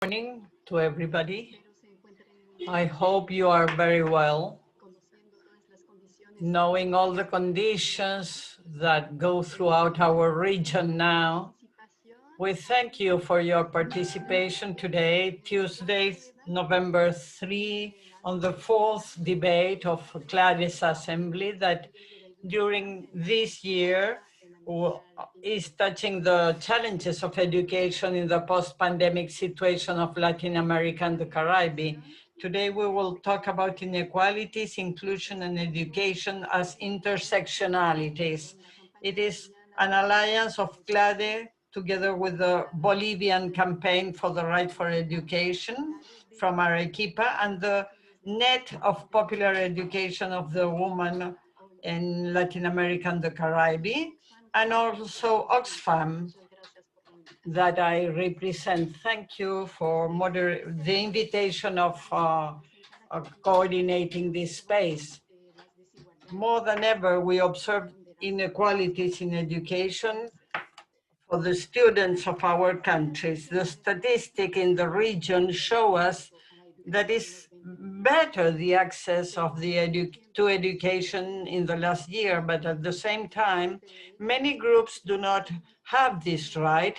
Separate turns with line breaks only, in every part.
Morning to everybody. I hope you are very well, knowing all the conditions that go throughout our region now. We thank you for your participation today, Tuesday, November 3, on the fourth debate of CLADE's Assembly that during this year is touching the challenges of education in the post-pandemic situation of Latin America and the Caribbean. Today we will talk about inequalities, inclusion, and education as intersectionalities. It is an alliance of CLADE together with the Bolivian campaign for the right for education from Arequipa and the net of popular education of the woman in Latin America and the Caribbean, and also Oxfam that I represent. Thank you for the invitation of coordinating this space. More than ever, we observe inequalities in education for the students of our countries. The statistics in the region show us that is better the access of to education in the last year, but at the same time, many groups do not have this right,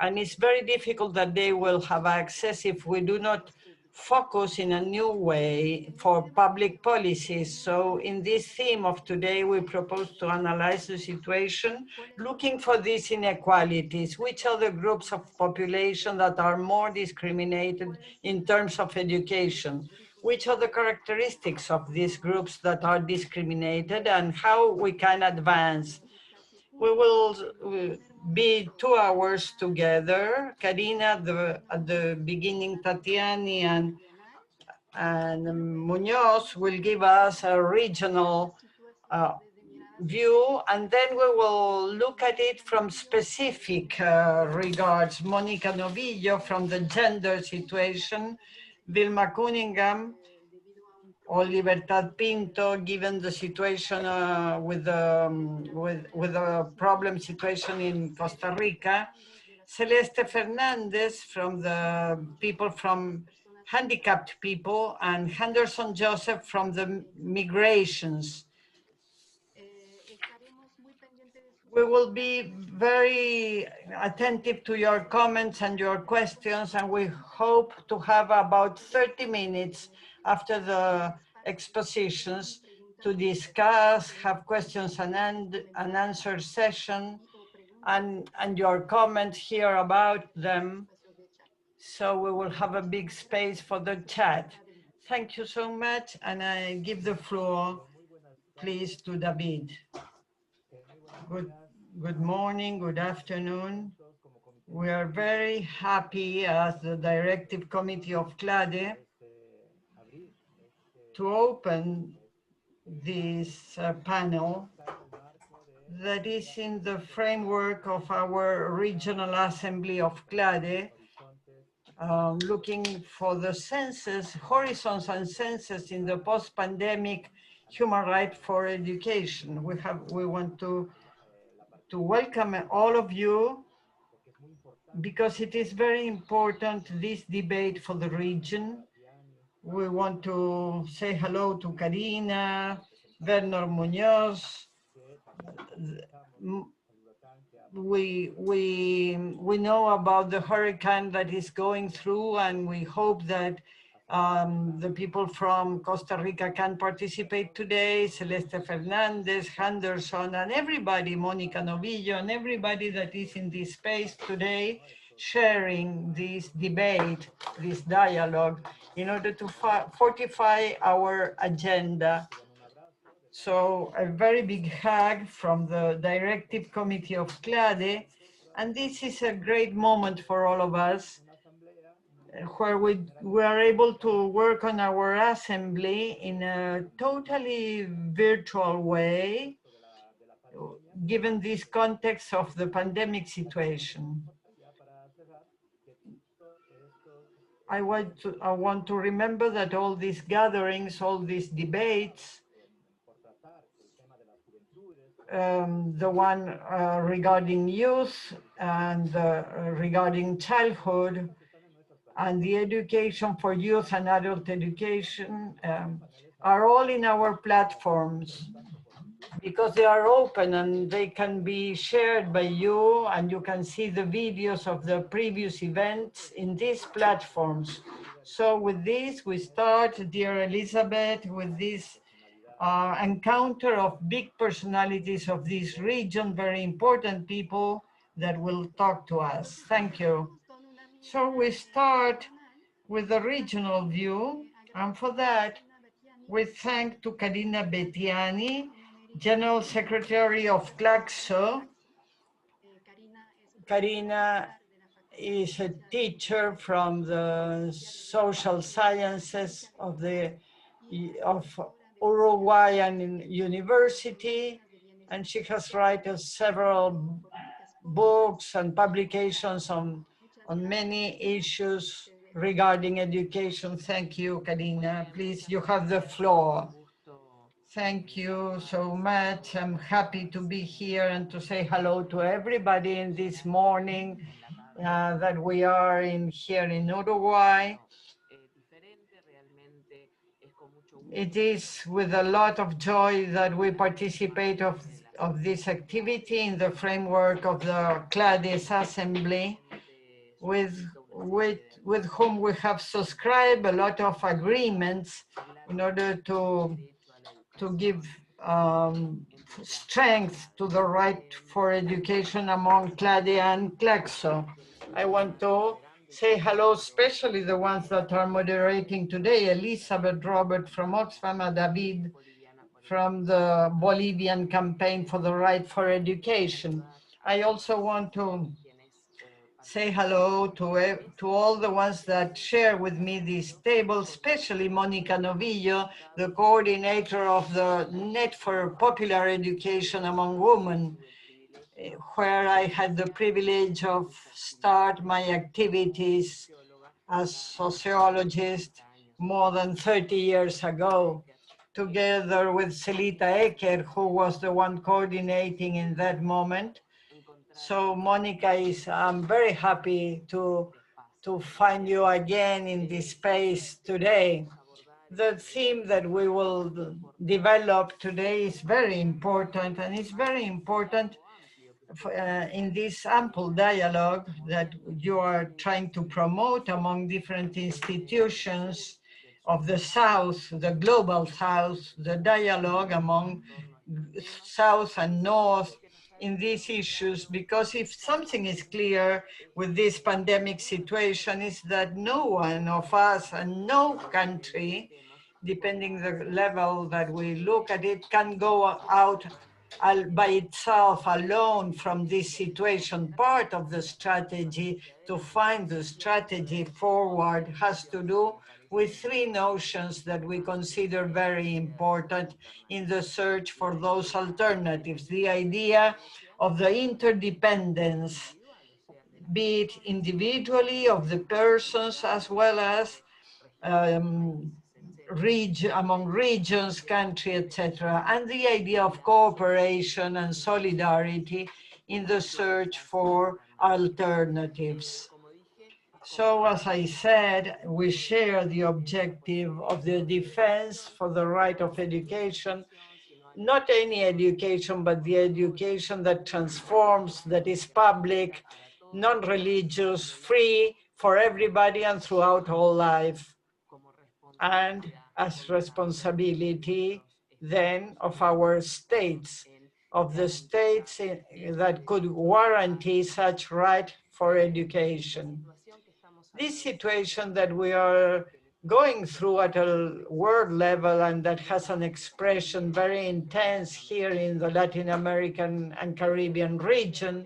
and it's very difficult that they will have access if we do not focus in a new way for public policies. So in this theme of today, we propose to analyze the situation, looking for these inequalities. Which are the groups of population that are more discriminated in terms of education? Which are the characteristics of these groups that are discriminated and how we can advance? We will be 2 hours together. Karina at the beginning, Tatiani and Munoz will give us a regional view, and then we will look at it from specific regards. Monica Novillo from the gender situation, Vilma Cunningham, or Libertad Pinto, given the situation with the problem situation in Costa Rica, Celeste Fernandez from the people from handicapped people, and Henderson Joseph from the migrations. We will be very attentive to your comments and your questions, and we hope to have about 30 minutes after the expositions to discuss, have questions and answer session, and your comments here about them. So we will have a big space for the chat. Thank you so much, and I give the floor, please, to David. Good morning, good afternoon. We are very happy as the Directive Committee of CLADE to open this panel that is in the framework of our Regional Assembly of CLADE, looking for the census, horizons and census in the post-pandemic human right for education. We want to welcome all of you because it is very important, this debate for the region. We want to say hello to Karina, Werner Munoz. We know about the hurricane that is going through, and we hope that the people from Costa Rica can participate today, Celeste Fernandez, Henderson, and everybody, Monica Novillo, and everybody that is in this space today, sharing this debate, this dialogue, in order to fortify our agenda. So a very big hug from the Directive Committee of CLADE, and this is a great moment for all of us, where we are able to work on our assembly in a totally virtual way, given this context of the pandemic situation. I want to remember that all these gatherings, all these debates, the one regarding youth and regarding childhood, and the education for youth and adult education are all in our platforms because they are open and they can be shared by you, and you can see the videos of the previous events in these platforms. So with this, we start, dear Elizabeth, with this encounter of big personalities of this region, very important people that will talk to us. Thank you. So we start with the regional view, and for that, we thank to Karina Bettiani, General Secretary of CLACSO. Karina is a teacher from the social sciences of Uruguayan University, and she has written several books and publications on many issues regarding education. Thank you, Karina. Please, you have the floor. Thank you so much. I'm happy to be here and to say hello to everybody in this morning that we are here in Uruguay. It is with a lot of joy that we participate of this activity in the framework of the CLADES Assembly, with whom we have subscribed a lot of agreements in order to give strength to the right for education among CLADE and CLACSO. I want to say hello, especially the ones that are moderating today, Elizabeth, Robert from Oxfam, and David from the Bolivian Campaign for the Right for Education. I also want to say hello to all the ones that share with me this table, especially Monica Novillo, the coordinator of the Net for Popular Education Among Women, where I had the privilege of start my activities as sociologist more than 30 years ago, together with Celita Ecker, who was the one coordinating in that moment. So Monica, I'm very happy to find you again in this space today. The theme that we will develop today is very important, and it's very important in this ample dialogue that you are trying to promote among different institutions of the South, the global South, the dialogue among South and North in these issues, because if something is clear with this pandemic situation is that no one of us and no country, depending the level that we look at it, can go out by itself alone from this situation. Part of the strategy to find the strategy forward has to do with three notions that we consider very important in the search for those alternatives. The idea of the interdependence, be it individually of the persons as well as among regions, country, etc., and the idea of cooperation and solidarity in the search for alternatives. So, as I said, we share the objective of the defense for the right of education, not any education, but the education that transforms, that is public, non-religious, free for everybody and throughout all life, and as responsibility then of our states, of the states that could guarantee such right for education. This situation that we are going through at a world level and that has an expression very intense here in the Latin American and Caribbean region,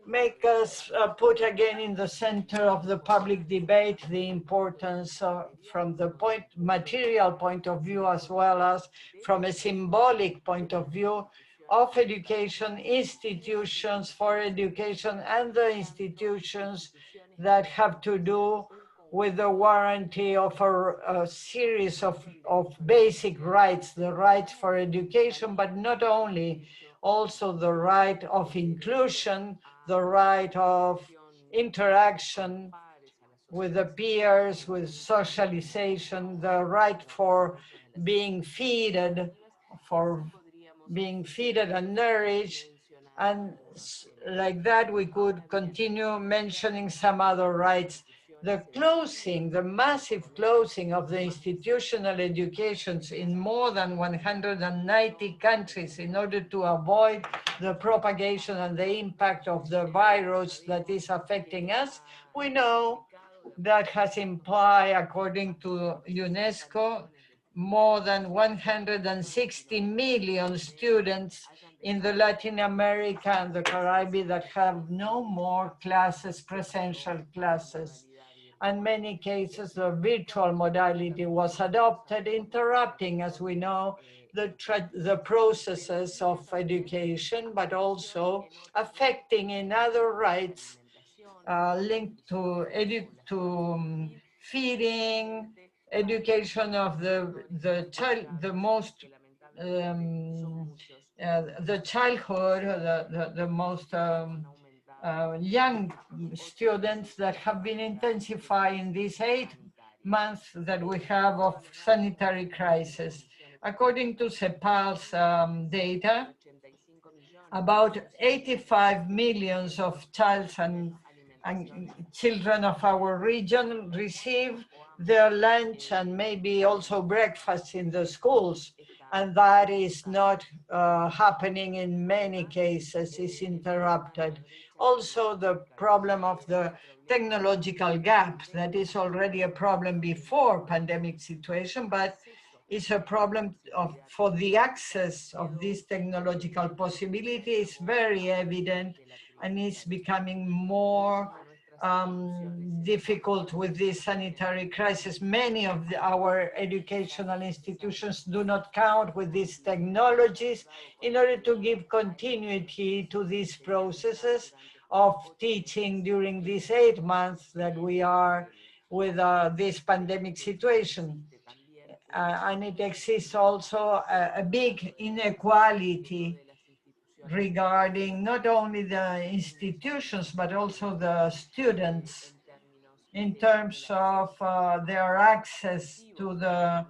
make us put again in the center of the public debate the importance from the material point of view as well as from a symbolic point of view of education, institutions for education, and the institutions that have to do with the warranty of a series of basic rights, the rights for education, but not only, also the right of inclusion, the right of interaction with the peers, with socialization, the right for being feeded, for being feeded and nourished. And like that, we could continue mentioning some other rights. The closing, the massive closing of the institutional educations in more than 190 countries in order to avoid the propagation and the impact of the virus that is affecting us, we know that has implied, according to UNESCO, more than 160 million students in the Latin America and the Caribbean that have no more classes, presential classes. In many cases, the virtual modality was adopted, interrupting, as we know, the processes of education, but also affecting in other rights linked to feeding, education of the child, the most the childhood, the most young students that have been intensifying these 8 months that we have of sanitary crisis. According to CEPAL's data, about 85 millions of and children of our region receive their lunch and maybe also breakfast in the schools. And that is not happening in many cases, is interrupted. Also, the problem of the technological gap that is already a problem before pandemic situation, but is a problem for the access of this technological possibility is very evident and is becoming more difficult with this sanitary crisis. Many of our educational institutions do not count with these technologies in order to give continuity to these processes of teaching during these 8 months that we are with this pandemic situation. And it exists also a big inequality regarding not only the institutions, but also the students in terms of their access to the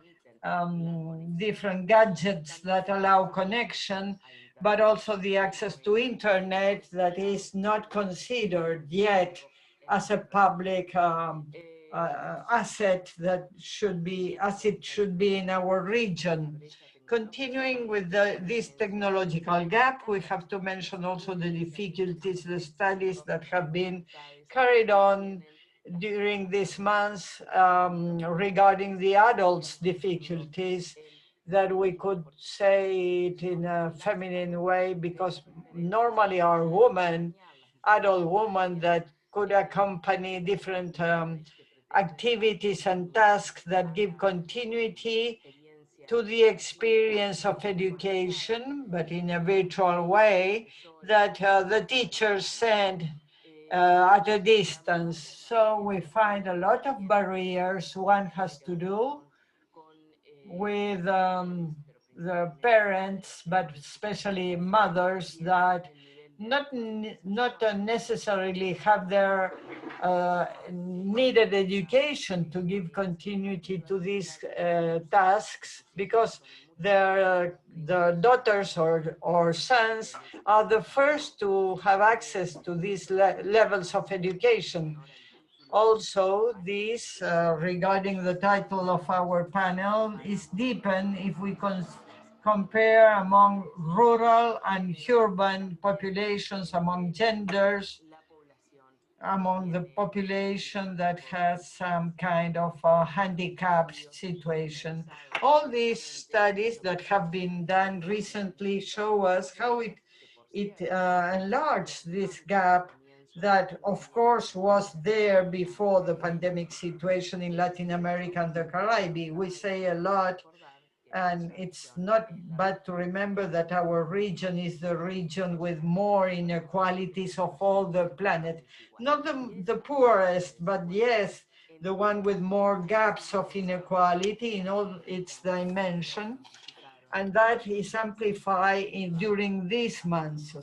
different gadgets that allow connection, but also the access to internet that is not considered yet as a public asset that should be, as it should be in our region. Continuing with this technological gap, we have to mention also the difficulties, the studies that have been carried on during these months regarding the adults' difficulties, that we could say it in a feminine way, because normally are women, adult women that could accompany different activities and tasks that give continuity to the experience of education, but in a virtual way, that the teachers send at a distance. So we find a lot of barriers. One has to do with the parents, but especially mothers that not necessarily have their needed education to give continuity to these tasks, because their the daughters or sons are the first to have access to these levels of education. Also, this, regarding the title of our panel, is deepened if we compare among rural and urban populations, among genders, among the population that has some kind of a handicapped situation. All these studies that have been done recently show us how it enlarged this gap that, of course, was there before the pandemic situation in Latin America and the Caribbean. We say a lot, and it's not bad to remember that our region is the region with more inequalities of all the planet. Not the poorest, but yes, the one with more gaps of inequality in all its dimension. And that is amplified during these months.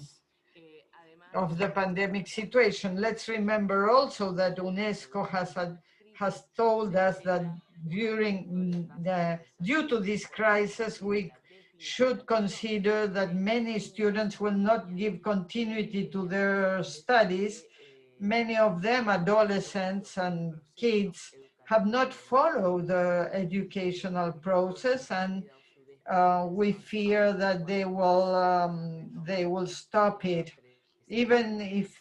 of the pandemic situation. Let's remember also that UNESCO has told us that due to this crisis, we should consider that many students will not give continuity to their studies. Many of them, adolescents and kids, have not followed the educational process, and we fear that they will stop it, even if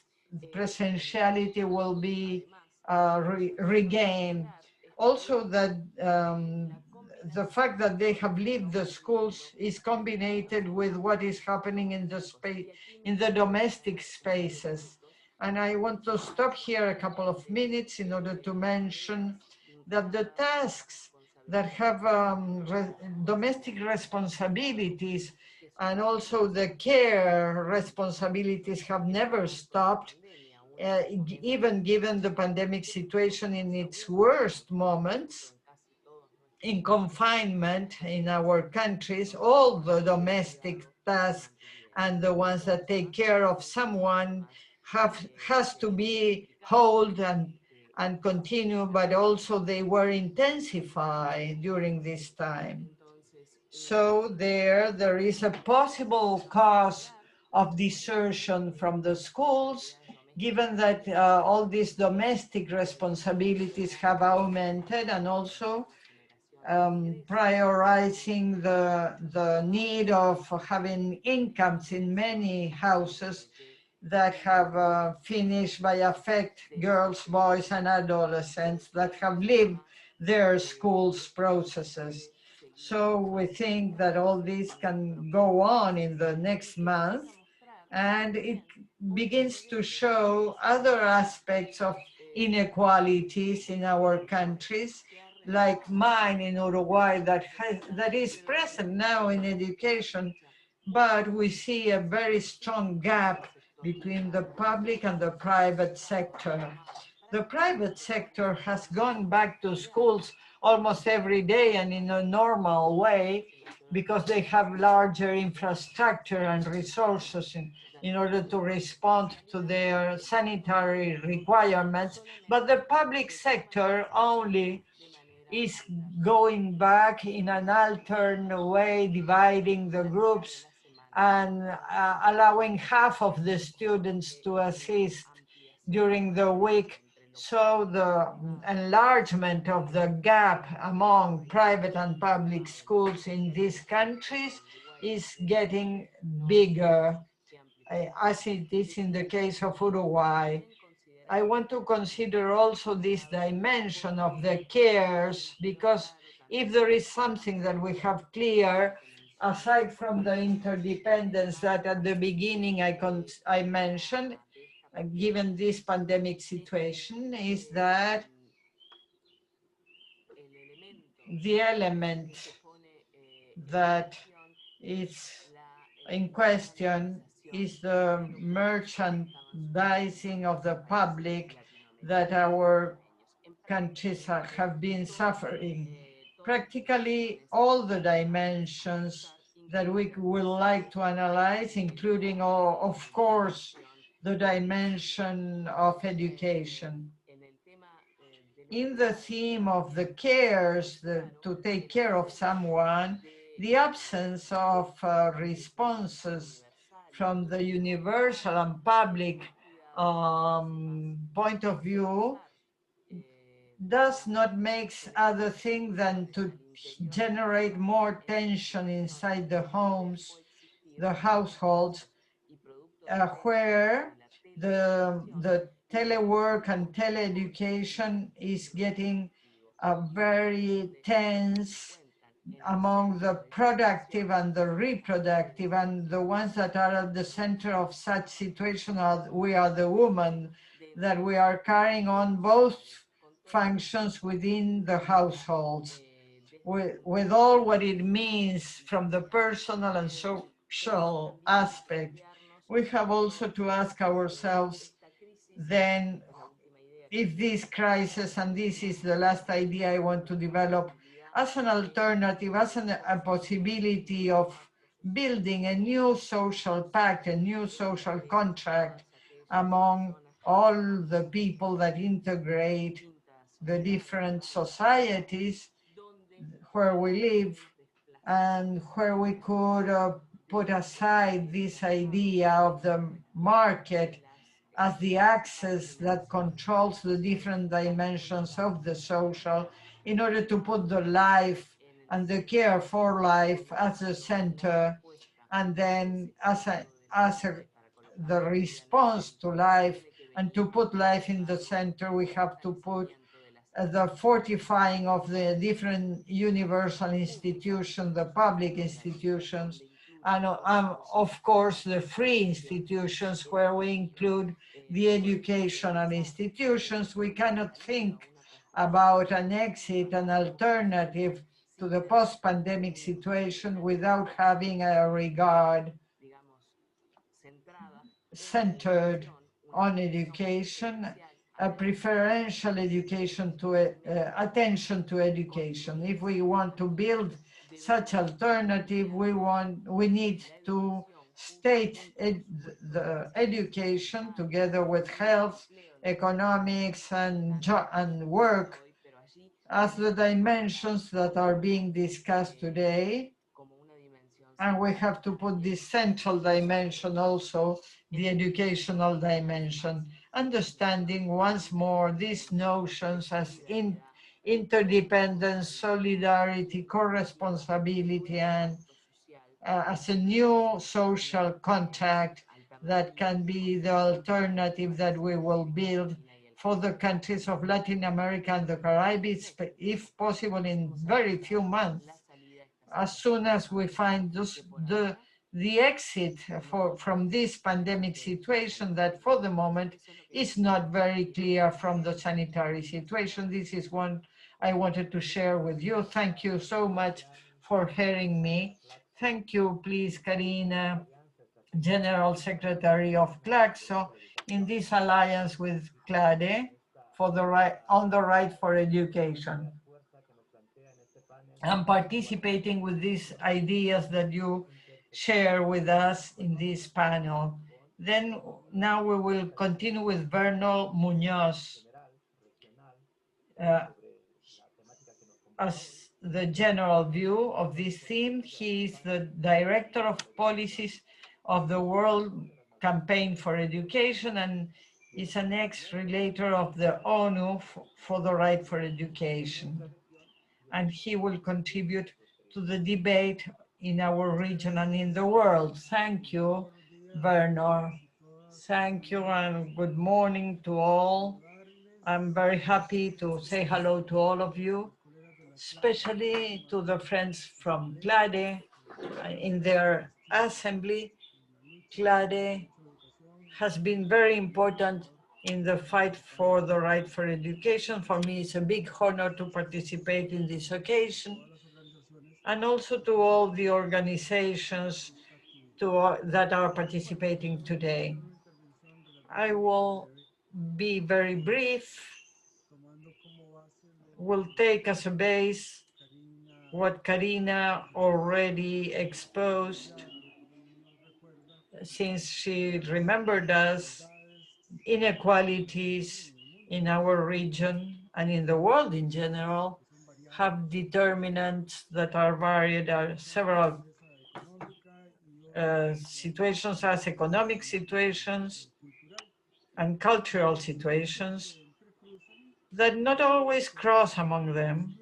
presentiality will be regained. Also, that the fact that they have left the schools is combined with what is happening in the space, in the domestic spaces. And I want to stop here a couple of minutes in order to mention that the tasks that have domestic responsibilities and also the care responsibilities have never stopped, even given the pandemic situation in its worst moments. In confinement in our countries, all the domestic tasks and the ones that take care of someone has to be held and continue, but also they were intensified during this time. So there is a possible cause of desertion from the schools, given that all these domestic responsibilities have augmented, and also prioritizing the need of having incomes in many houses that have finished by affect girls, boys, and adolescents that have lived their schools processes. So we think that all this can go on in the next month, and it begins to show other aspects of inequalities in our countries, like mine in Uruguay, that is present now in education, but we see a very strong gap between the public and the private sector. The private sector has gone back to schools almost every day and in a normal way, because they have larger infrastructure and resources in order to respond to their sanitary requirements. But the public sector only is going back in an alternate way, dividing the groups and allowing half of the students to assist during the week. So the enlargement of the gap among private and public schools in these countries is getting bigger, as it is in the case of Uruguay. I want to consider also this dimension of the cares, because if there is something that we have clear, aside from the interdependence that at the beginning I mentioned, given this pandemic situation, is that the element that is in question is the merchandising of the public that our countries have been suffering. Practically all the dimensions that we would like to analyze, including, of course, the dimension of education. In the theme of the cares, to take care of someone, the absence of responses from the universal and public point of view does not make other thing than to generate more tension inside the homes, the households, where the telework and teleeducation is getting very tense among the productive and the reproductive, and the ones that are at the center of such situation we are the women, that we are carrying on both functions within the households, with all what it means from the personal and social aspect. We have also to ask ourselves then, if this crisis, and this is the last idea I want to develop, as an alternative, as a possibility of building a new social pact, a new social contract among all the people that integrate the different societies where we live, and where we could put aside this idea of the market as the axis that controls the different dimensions of the social, in order to put the life and the care for life as the center, and then the response to life, and to put life in the center, we have to put the fortifying of the different universal institutions, the public institutions, and of course the free institutions, where we include the educational institutions. We cannot think about an exit, an alternative to the post-pandemic situation without having a regard centered on education, a preferential education to attention to education. If we want to build such alternative, we need to state the education together with health, economics, and work as the dimensions that are being discussed today. And we have to put this central dimension also, the educational dimension, understanding once more these notions as interdependence, solidarity, co-responsibility, and as a new social contract that can be the alternative that we will build for the countries of Latin America and the Caribbean, if possible in very few months, as soon as we find the exit from this pandemic situation that for the moment is not very clear from the sanitary situation. This is one I wanted to share with you. Thank you so much for hearing me. Thank you, please, Karina, General Secretary of CLACSO, in this alliance with CLADE for on the right for education. I'm participating with these ideas that you share with us in this panel. Then now we will continue with Bernal Munoz as the general view of this theme. He is the Director of Policies of the World Campaign for Education and is an ex-relator of the ONU for the Right for Education. And he will contribute to the debate in our region and in the world. Thank you, Bernard. Thank you and good morning to all. I'm very happy to say hello to all of you, especially to the friends from CLADE in their assembly. CLADE has been very important in the fight for the right for education. For me, it's a big honor to participate in this occasion, and also to all the organizations that are participating today. I will be very brief. Will take as a base what Karina already exposed, since she remembered us, inequalities in our region and in the world in general have determinants that are varied. Several situations as economic situations and cultural situations that not always cross among them,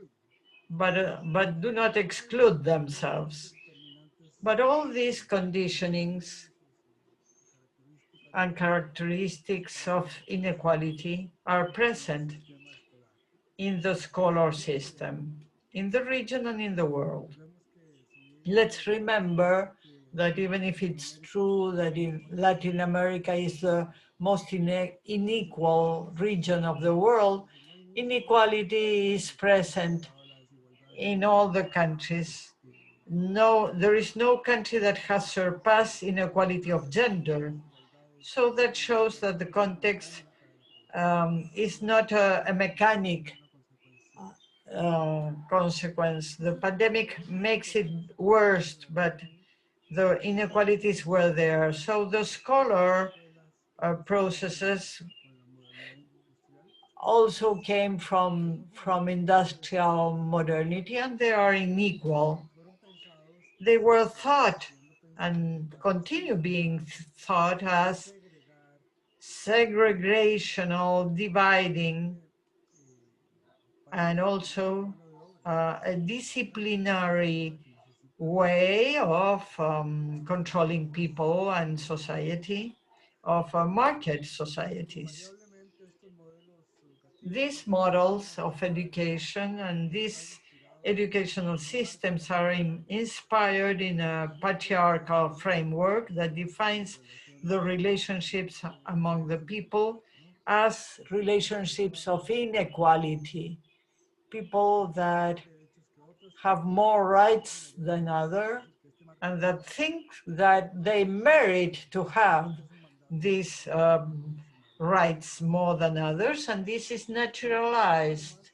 but do not exclude themselves. But all these conditionings and characteristics of inequality are present in the scholar system, in the region and in the world. Let's remember that even if it's true that in Latin America is the most unequal region of the world, inequality is present in all the countries. No, there is no country that has surpassed inequality of gender. So that shows that the context is not a mechanic consequence. The pandemic makes it worse, but the inequalities were there. So the scholar processes also came from industrial modernity, and they are unequal. They were thought and continue being thought as segregational, dividing, and also a disciplinary way of controlling people and society, of market societies. These models of education and these educational systems are inspired in a patriarchal framework that defines the relationships among the people as relationships of inequality. People that have more rights than others and that think that they merit to have these rights more than others, and this is naturalized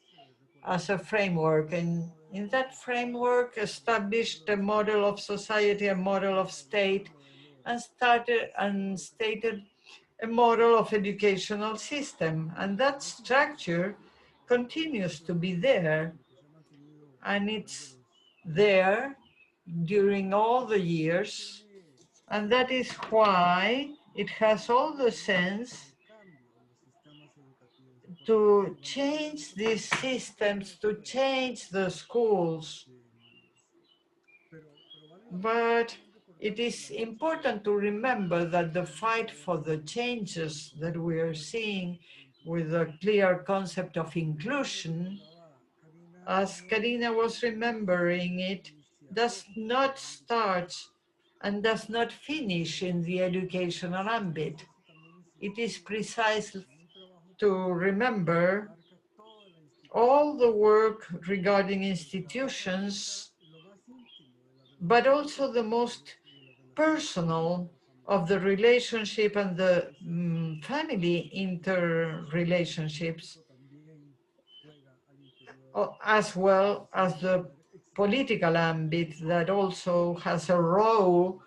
as a framework. And in that framework established a model of society, a model of state, and stated a model of educational system. And that structure continues to be there, and it's there during all the years, and that is why it has all the sense to change these systems, to change the schools. But it is important to remember that the fight for the changes that we are seeing with a clear concept of inclusion, as Karina was remembering it, does not start and does not finish in the educational ambit. It is precisely to remember all the work regarding institutions, but also the most personal of the relationship and the family interrelationships, as well as the political ambit that also has a role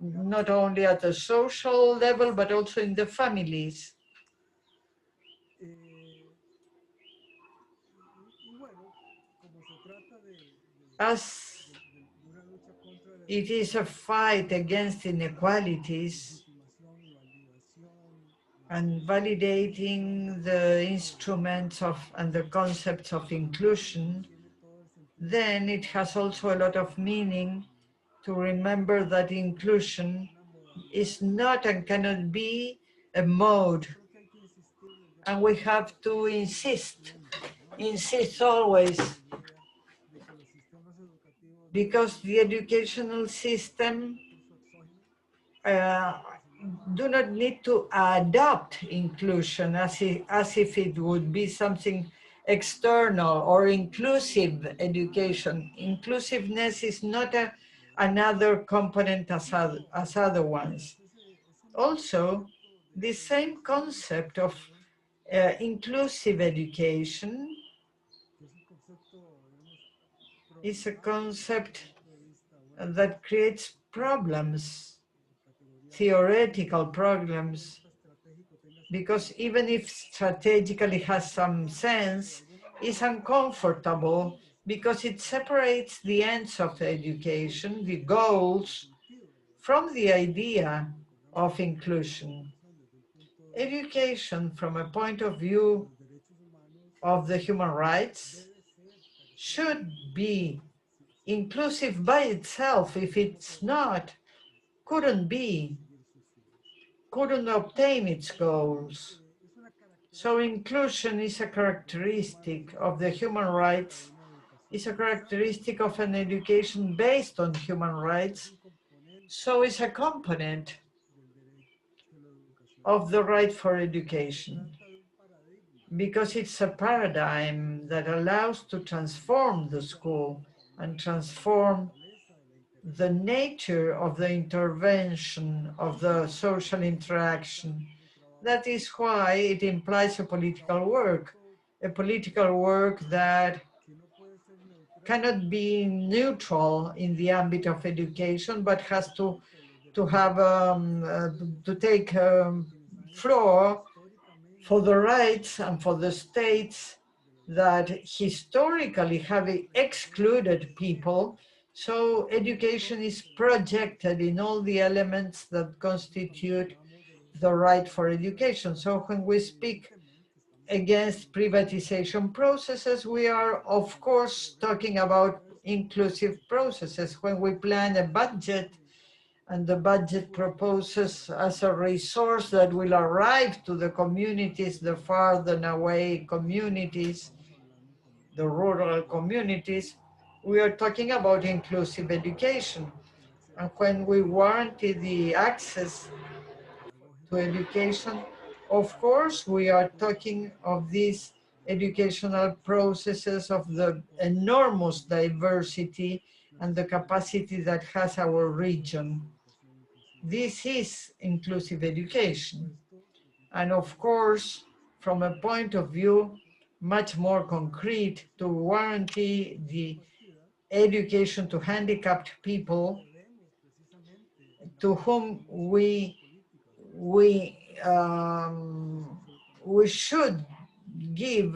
not only at the social level, but also in the families. As it is a fight against inequalities and validating the instruments of and the concepts of inclusion, then it has also a lot of meaning to remember that inclusion is not and cannot be a mode. And we have to insist always, because the educational system do not need to adopt inclusion as if it would be something external or inclusive education. Inclusiveness is not another component as other ones. Also, the same concept of inclusive education is a concept that creates problems, theoretical problems, because even if strategically has some sense, it's uncomfortable because it separates the ends of education, the goals, from the idea of inclusion. Education, from a point of view of the human rights, should be inclusive by itself. If it's not, couldn't obtain its goals. So inclusion is a characteristic of the human rights, is a characteristic of an education based on human rights. So it's a component of the right for education, because it's a paradigm that allows to transform the school and transform the nature of the intervention, of the social interaction. That is why it implies a political work that cannot be neutral in the ambit of education, but has to have to take floor for the rights and for the states that historically have excluded people. So education is projected in all the elements that constitute the right for education. So when we speak against privatization processes, we are of course talking about inclusive processes. When we plan a budget and the budget proposes as a resource that will arrive to the communities, the farther away communities, the rural communities, we are talking about inclusive education. And when we warranty the access to education, of course, we are talking of these educational processes of the enormous diversity and the capacity that has our region. This is inclusive education. And of course, from a point of view much more concrete, to guarantee the education to handicapped people to whom we should give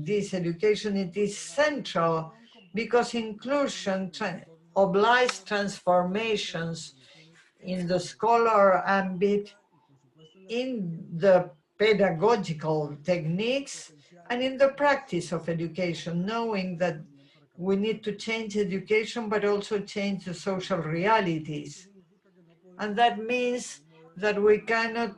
this education, it is central because inclusion obliges transformations in the scholar ambit, in the pedagogical techniques, and in the practice of education, knowing that we need to change education, but also change the social realities. And that means that we cannot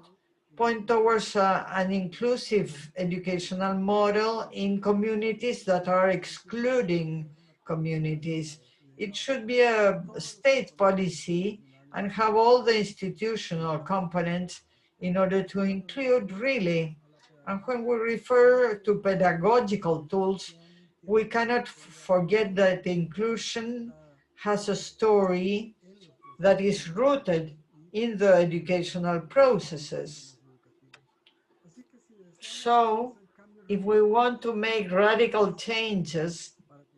point towards an inclusive educational model in communities that are excluding communities. It should be a state policy and have all the institutional components in order to include really. And when we refer to pedagogical tools, we cannot forget that inclusion has a story that is rooted in the educational processes. So if we want to make radical changes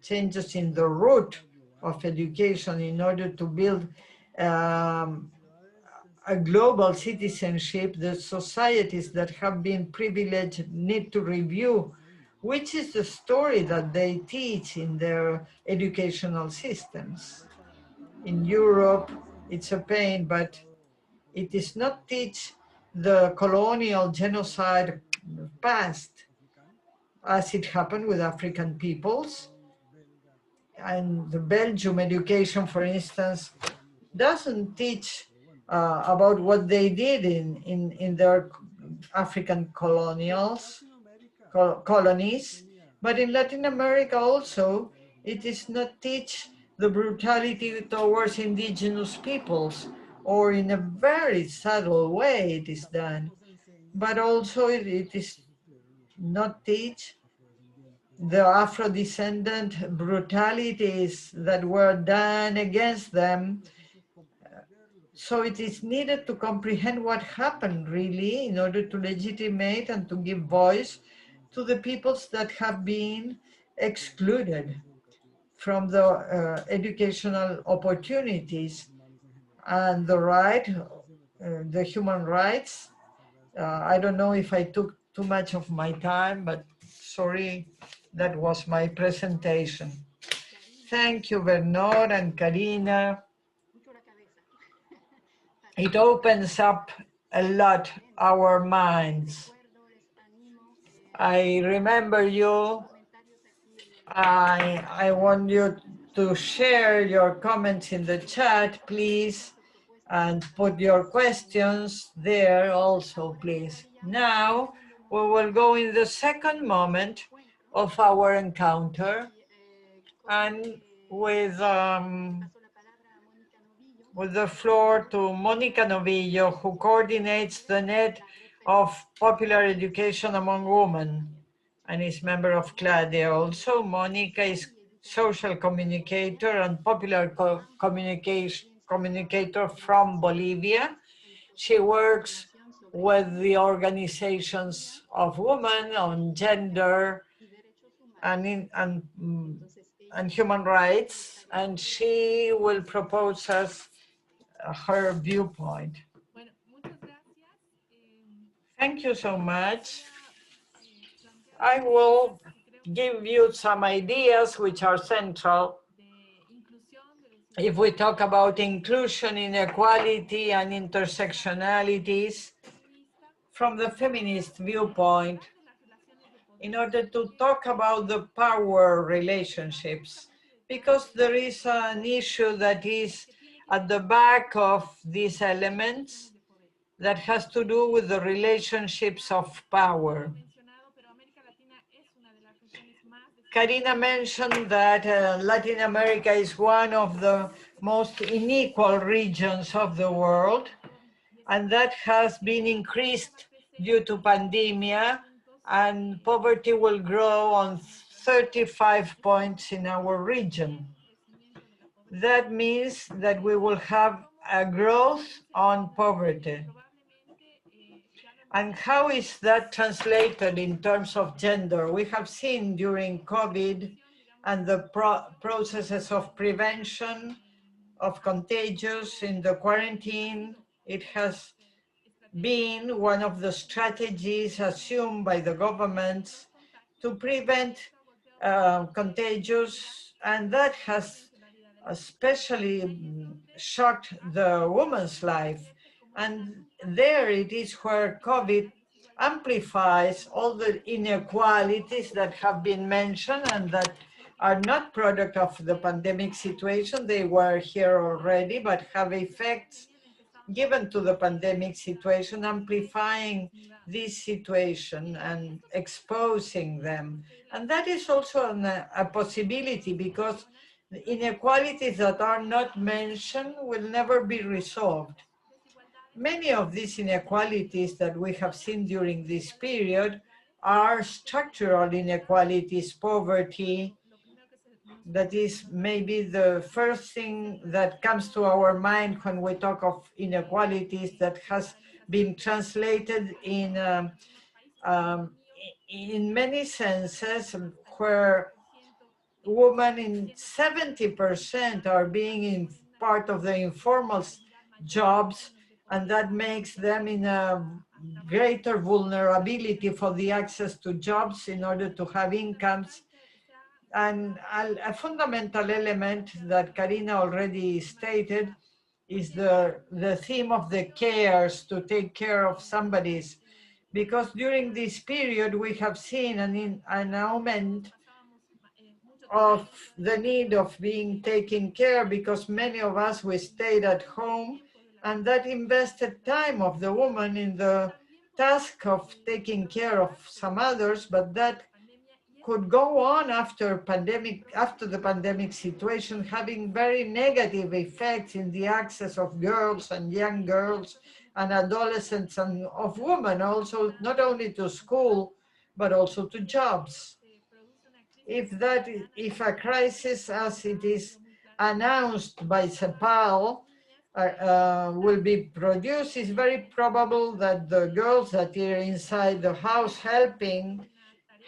in the root of education in order to build a global citizenship, the societies that have been privileged need to review which is the story that they teach in their educational systems. In Europe, it's a pain, but it does not teach the colonial genocide past as it happened with African peoples. And the Belgium education, for instance, doesn't teach about what they did in their African colonies. But in Latin America also, it is not teach the brutality towards indigenous peoples, or in a very subtle way it is done. But also it is not teach the Afro-descendant brutalities that were done against them. So it is needed to comprehend what happened really in order to legitimate and to give voice to the peoples that have been excluded from the educational opportunities and the right, the human rights. I don't know if I took too much of my time, but sorry, that was my presentation. Thank you, Bernard and Karina. It opens up a lot our minds. I remember you. I want you to share your comments in the chat, please, and put your questions there also, please. Now, we will go in the second moment of our encounter, and with the floor to Monica Novillo, who coordinates the net of popular education among women and is member of CLADE. Also, Monica is social communicator and popular communicator from Bolivia. She works with the organizations of women on gender and human rights, and she will propose us her viewpoint. Thank you so much. I will give you some ideas which are central if we talk about inclusion, inequality, and intersectionalities from the feminist viewpoint, in order to talk about the power relationships, because there is an issue that is at the back of these elements that has to do with the relationships of power. Karina mentioned that Latin America is one of the most unequal regions of the world, and that has been increased due to pandemia, and poverty will grow on 35 points in our region. That means that we will have a growth on poverty. And how is that translated in terms of gender? We have seen during COVID and the processes of prevention of contagious in the quarantine, it has been one of the strategies assumed by the governments to prevent contagious, and that has especially shocked the woman's life. And there it is where COVID amplifies all the inequalities that have been mentioned and that are not product of the pandemic situation. They were here already, but have effects given to the pandemic situation, amplifying this situation and exposing them. And that is also a possibility, because the inequalities that are not mentioned will never be resolved. Many of these inequalities that we have seen during this period are structural inequalities, poverty. That is maybe the first thing that comes to our mind when we talk of inequalities, that has been translated in many senses, where women in 70% are being in part of the informal jobs, and that makes them in a greater vulnerability for the access to jobs in order to have incomes. And a fundamental element that Karina already stated is the theme of the cares, to take care of somebody's, because during this period we have seen an augment of the need of being taken care, because many of us, we stayed at home, and that invested time of the woman in the task of taking care of some others, but that could go on after the pandemic situation, having very negative effects in the access of girls and young girls and adolescents, and of women also, not only to school, but also to jobs. If a crisis, as it is announced by CEPAL, will be produced, it's very probable that the girls that are inside the house helping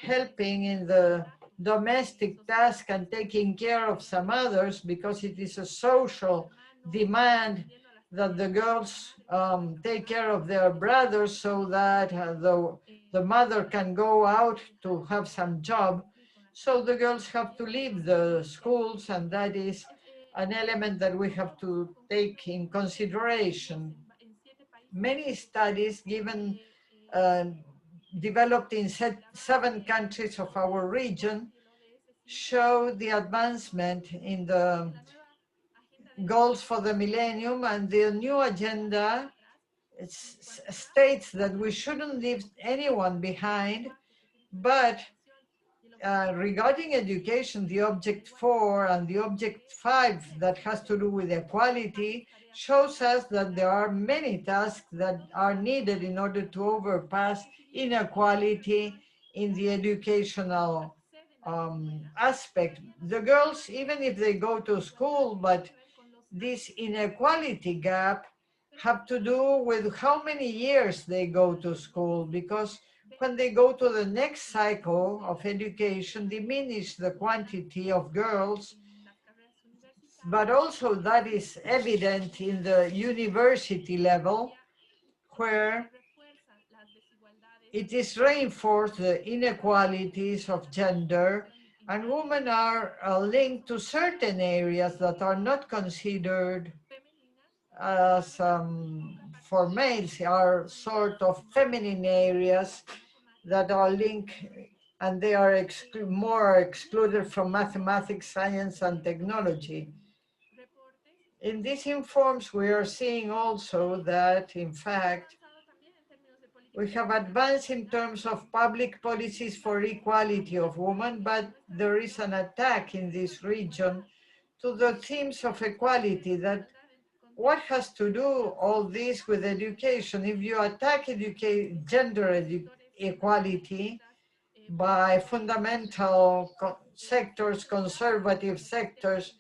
in the domestic task and taking care of some others, because it is a social demand that the girls take care of their brothers, so that the mother can go out to have some job. So the girls have to leave the schools, and that is an element that we have to take in consideration. Many studies given developed in 7 countries of our region show the advancement in the goals for the millennium, and the new agenda states that we shouldn't leave anyone behind. But regarding education, the object 4 and the object 5 that has to do with equality shows us that there are many tasks that are needed in order to overpass inequality in the educational aspect. The girls, even if they go to school, but this inequality gap have to do with how many years they go to school, because when they go to the next cycle of education, diminish the quantity of girls. But also that is evident in the university level, where it is reinforced the inequalities of gender, and women are linked to certain areas that are not considered as for males, are sort of feminine areas that are linked, and they are more excluded from mathematics, science, and technology. In these informs, we are seeing also that, in fact, we have advanced in terms of public policies for equality of women, but there is an attack in this region to the themes of equality. That what has to do all this with education? If you attack gender equality by fundamental sectors, conservative sectors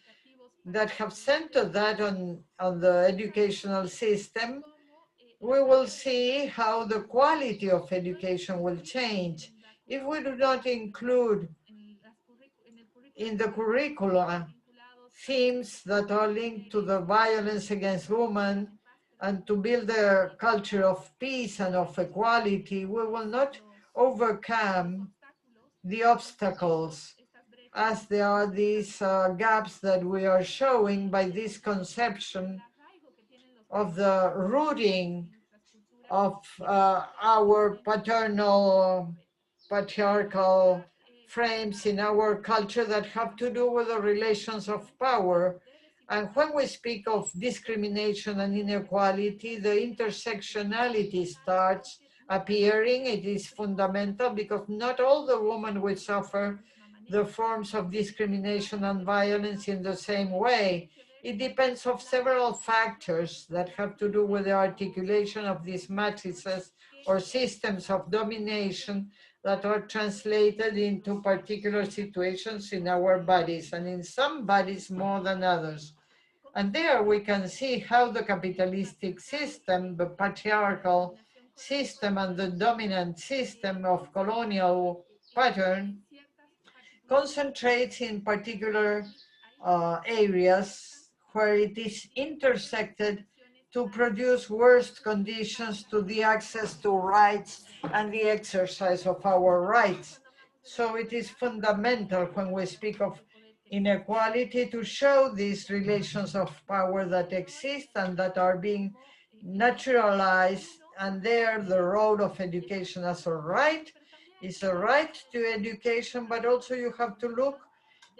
that have centered that on the educational system, we will see how the quality of education will change. If we do not include in the curricula themes that are linked to the violence against women and to build a culture of peace and of equality, we will not overcome the obstacles, as there are these gaps that we are showing by this conception of the rooting of our patriarchal frames in our culture that have to do with the relations of power. And when we speak of discrimination and inequality, the intersectionality starts appearing. It is fundamental because not all the women will suffer the forms of discrimination and violence in the same way. It depends on several factors that have to do with the articulation of these matrices or systems of domination that are translated into particular situations in our bodies, and in some bodies more than others. And there we can see how the capitalistic system, the patriarchal system, and the dominant system of colonial pattern concentrates in particular areas where it is intersected to produce worst conditions to the access to rights and the exercise of our rights. So it is fundamental when we speak of inequality to show these relations of power that exist and that are being naturalized, and there the role of education as a right is a right to education, but also you have to look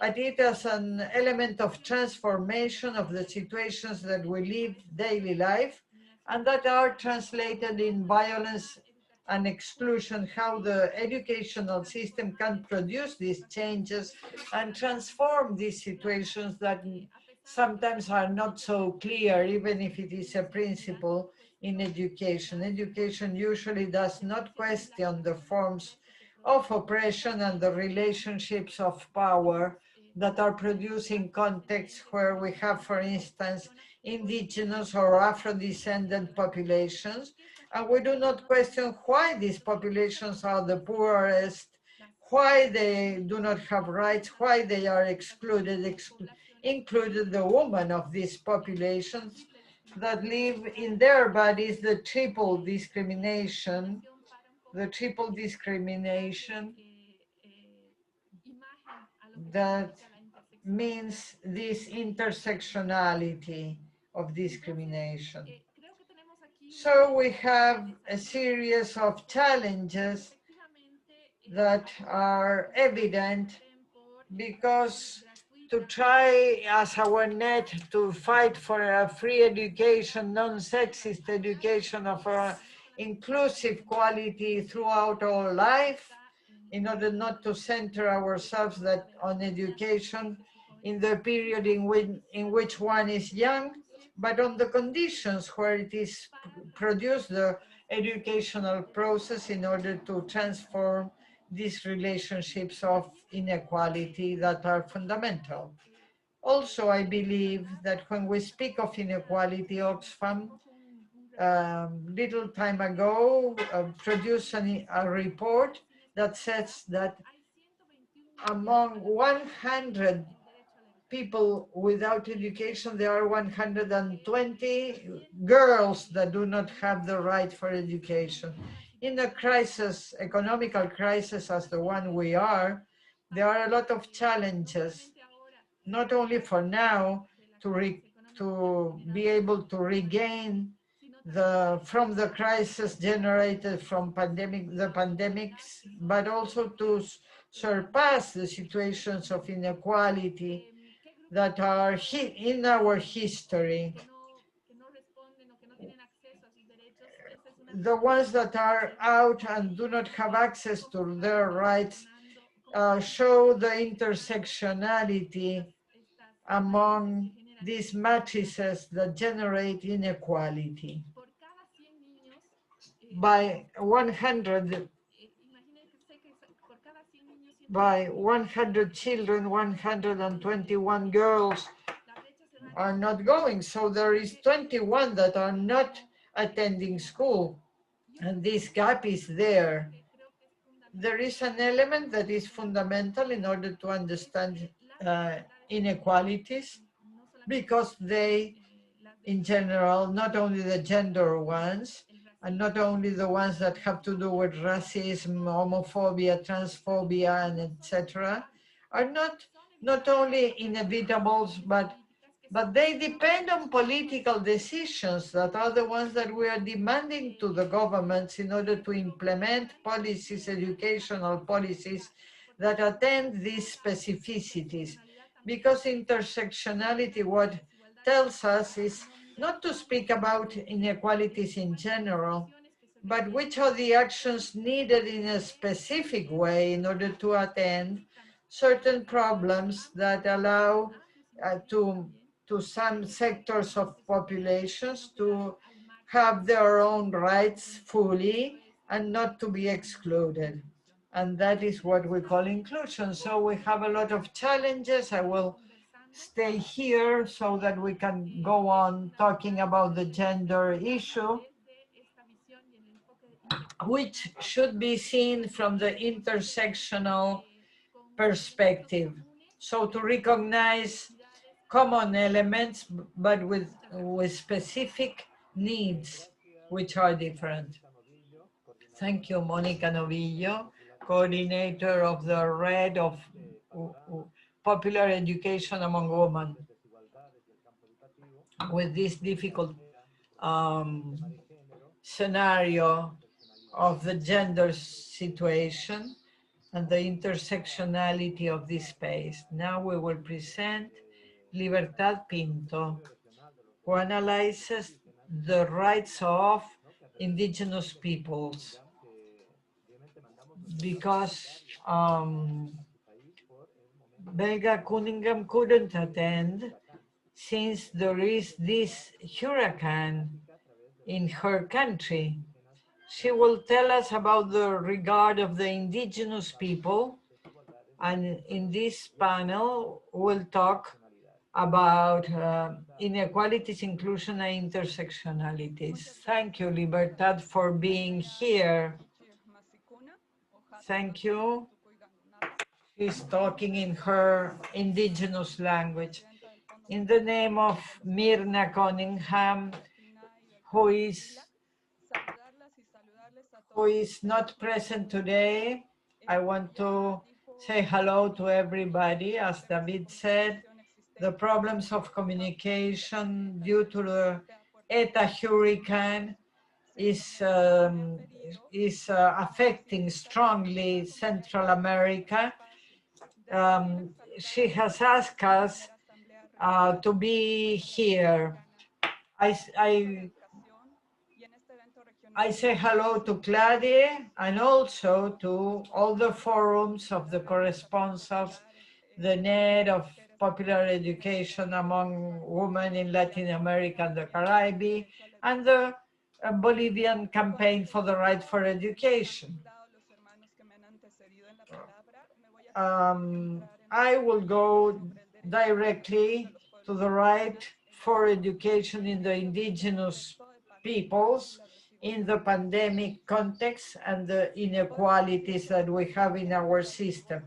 at it as an element of transformation of the situations that we live daily life and that are translated in violence and exclusion, how the educational system can produce these changes and transform these situations that sometimes are not so clear, even if it is a principle in education. Education usually does not question the forms of oppression and the relationships of power that are produced in contexts where we have, for instance, indigenous or Afro-descendant populations, and we do not question why these populations are the poorest, why they do not have rights, why they are excluded, included the women of these populations that live in their bodies the triple discrimination that means this intersectionality of discrimination. So we have a series of challenges that are evident because to try as our net to fight for a free education, non-sexist education of inclusive quality throughout our life, in order not to center ourselves that on education in the period in which one is young, but on the conditions where it is produced, the educational process, in order to transform these relationships of inequality that are fundamental. Also, I believe that when we speak of inequality, Oxfam, little time ago, produced a report that says that among 100 people without education, there are 120 girls that do not have the right for education. in a crisis, economical crisis as the one we are, there are a lot of challenges, not only for now to be able to regain from the crisis generated from the pandemics, but also to surpass the situations of inequality that are in our history. The ones that are out and do not have access to their rights show the intersectionality among these matrices that generate inequality. By 100 children, 121 girls are not going. So there is 21 that are not attending school, and this gap is there. There is an element that is fundamental in order to understand inequalities, because they, in general, not only the gender ones, and not only the ones that have to do with racism, homophobia, transphobia, and etc., are not only inevitable, but they depend on political decisions that are the ones that we are demanding to the governments in order to implement policies, educational policies that attend these specificities. Because intersectionality, what tells us is not to speak about inequalities in general, but which are the actions needed in a specific way in order to attend certain problems that allow to some sectors of populations to have their own rights fully and not to be excluded. And that is what we call inclusion. So we have a lot of challenges. I will stay here so that we can go on talking about the gender issue, which should be seen from the intersectional perspective. So to recognize common elements, but with specific needs, which are different. Thank you, Monica Novillo, coordinator of the RED of Popular Education Among Women, with this difficult scenario of the gender situation and the intersectionality of this space. Now we will present Libertad Pinto, who analyzes the rights of indigenous peoples, because Belga Cunningham couldn't attend since there is this hurricane in her country. She will tell us about the regard of the indigenous people, and in this panel we'll talk about inequalities, inclusion, and intersectionalities. Thank you, Libertad, for being here. Thank you. She's talking in her indigenous language. In the name of Mirna Cunningham, who is not present today, I want to say hello to everybody. As David said, the problems of communication due to the ETA hurricane is affecting strongly Central America. She has asked us to be here. I say hello to Claudia and also to all the forums of the corresponsals, the net of popular education among women in Latin America and the Caribbean, and the Bolivian campaign for the right for education. I will go directly to the right for education in the indigenous peoples in the pandemic context and the inequalities that we have in our system.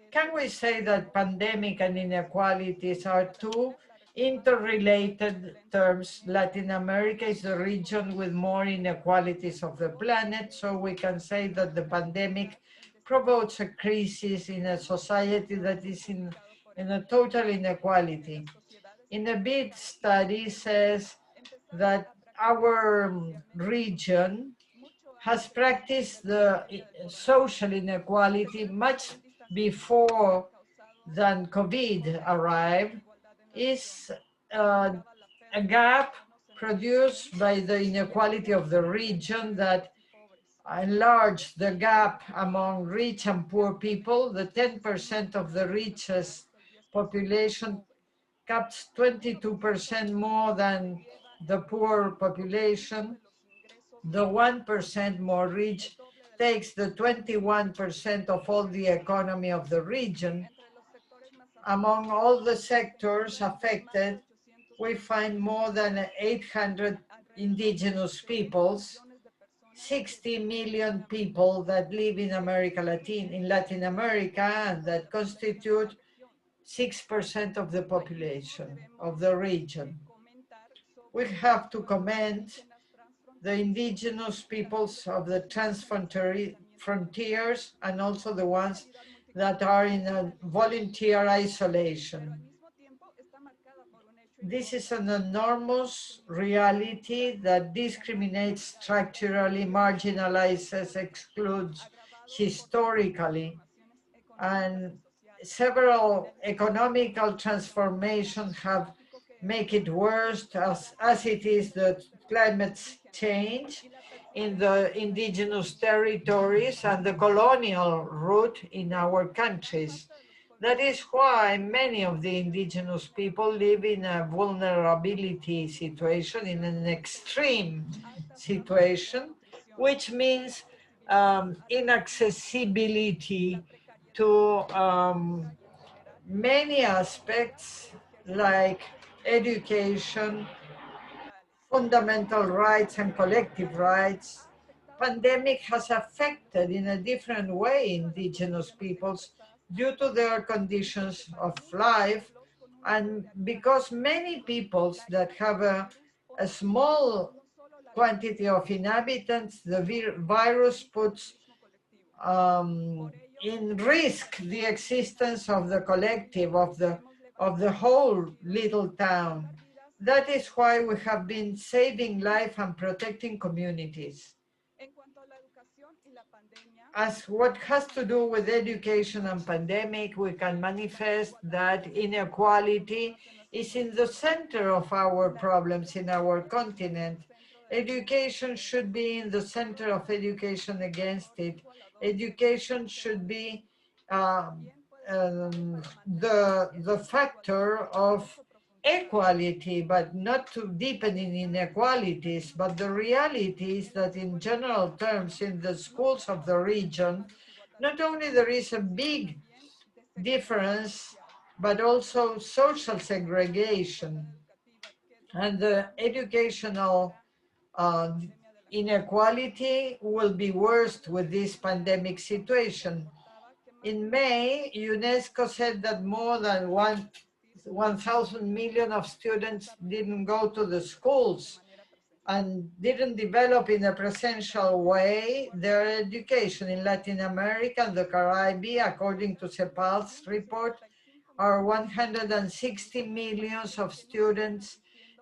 Can we say that pandemic and inequalities are two interrelated terms, Latin America is the region with more inequalities of the planet, so we can say that the pandemic provokes a crisis in a society that is in a total inequality. In a big study says that our region has practiced the social inequality much before than COVID arrived, is uh, a gap produced by the inequality of the region that enlarged the gap among rich and poor people. The 10% of the richest population caps 22% more than the poor population. The 1% more rich takes the 21% of all the economy of the region. Among all the sectors affected, we find more than 800 indigenous peoples, 60 million people that live in Latin America, and that constitute 6% of the population of the region. We have to comment the indigenous peoples of the frontiers and also the ones that are in a volunteer isolation. This is an enormous reality that discriminates structurally, marginalizes, excludes historically, and several economical transformations have make it worse as it is the climate change in the indigenous territories and the colonial route in our countries. That is why many of the indigenous people live in a vulnerability situation, in an extreme situation, which means inaccessibility to many aspects like education, fundamental rights and collective rights. Pandemic has affected in a different way indigenous peoples due to their conditions of life, and because many peoples that have a small quantity of inhabitants, the virus puts in risk the existence of the collective, of the whole little town. That is why we have been saving life and protecting communities. As what has to do with education and pandemic, we can manifest that inequality is in the center of our problems in our continent. Education should be in the center of education against it. Education should be the factor of equality, but not to deepen in inequalities. But the reality is that in general terms, in the schools of the region, not only there is a big difference, but also social segregation. And the educational inequality will be worse with this pandemic situation. In May, UNESCO said that more than 1,000 million of students didn't go to the schools and didn't develop in a presential way their education in Latin America and the Caribbean, according to CEPAL's report, are 160 millions of students,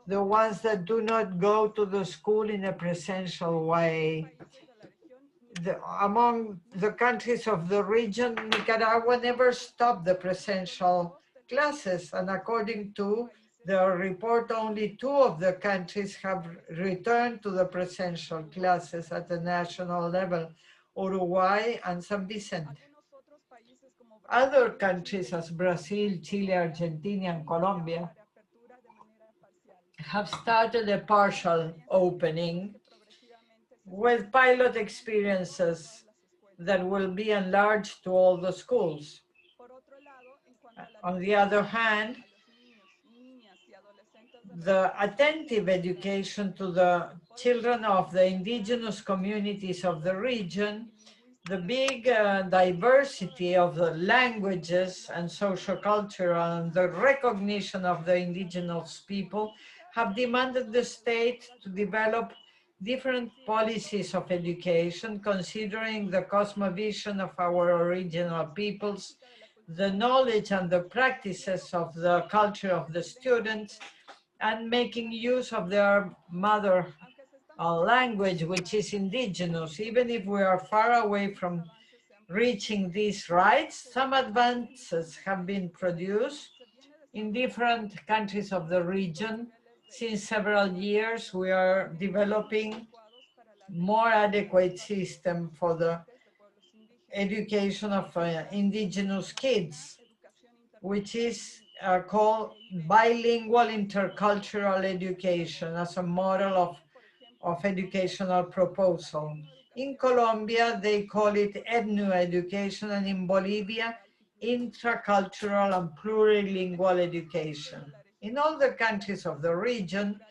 the ones that do not go to the school in a presential way. Among the countries of the region, Nicaragua never stopped the presential classes, and according to the report, only 2 of the countries have returned to the presential classes at the national level, Uruguay and San Vicente. Other countries as Brazil, Chile, Argentina, and Colombia have started a partial opening with pilot experiences that will be enlarged to all the schools. On the other hand, the attentive education to the children of the indigenous communities of the region The big diversity of the languages and sociocultural and the recognition of the indigenous people have demanded the state to develop different policies of education, considering the cosmovision of our original peoples, the knowledge and the practices of the culture of the students, and making use of their mother language, which is indigenous. Even if we are far away from reaching these rights, some advances have been produced in different countries of the region. Since several years, we are developing more adequate system for the education of indigenous kids, which is called bilingual intercultural education as a model of educational proposal. In Colombia, they call it ethno-education, and in Bolivia, intracultural and plurilingual education. In all the countries of the region,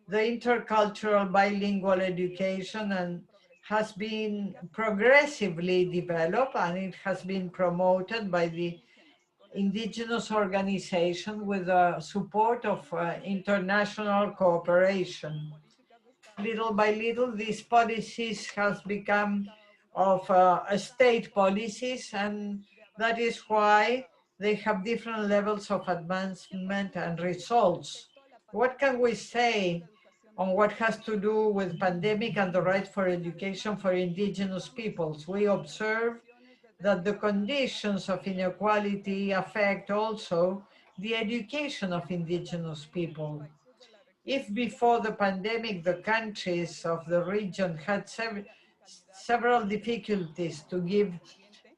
the intercultural bilingual education has been progressively developed, and it has been promoted by the indigenous organization with the support of international cooperation. Little by little, these policies has become of state policies, and that is why they have different levels of advancement and results. What can we say on what has to do with pandemic and the right for education for indigenous peoples? We observe that the conditions of inequality affect also the education of indigenous people. If before the pandemic, the countries of the region had several difficulties to give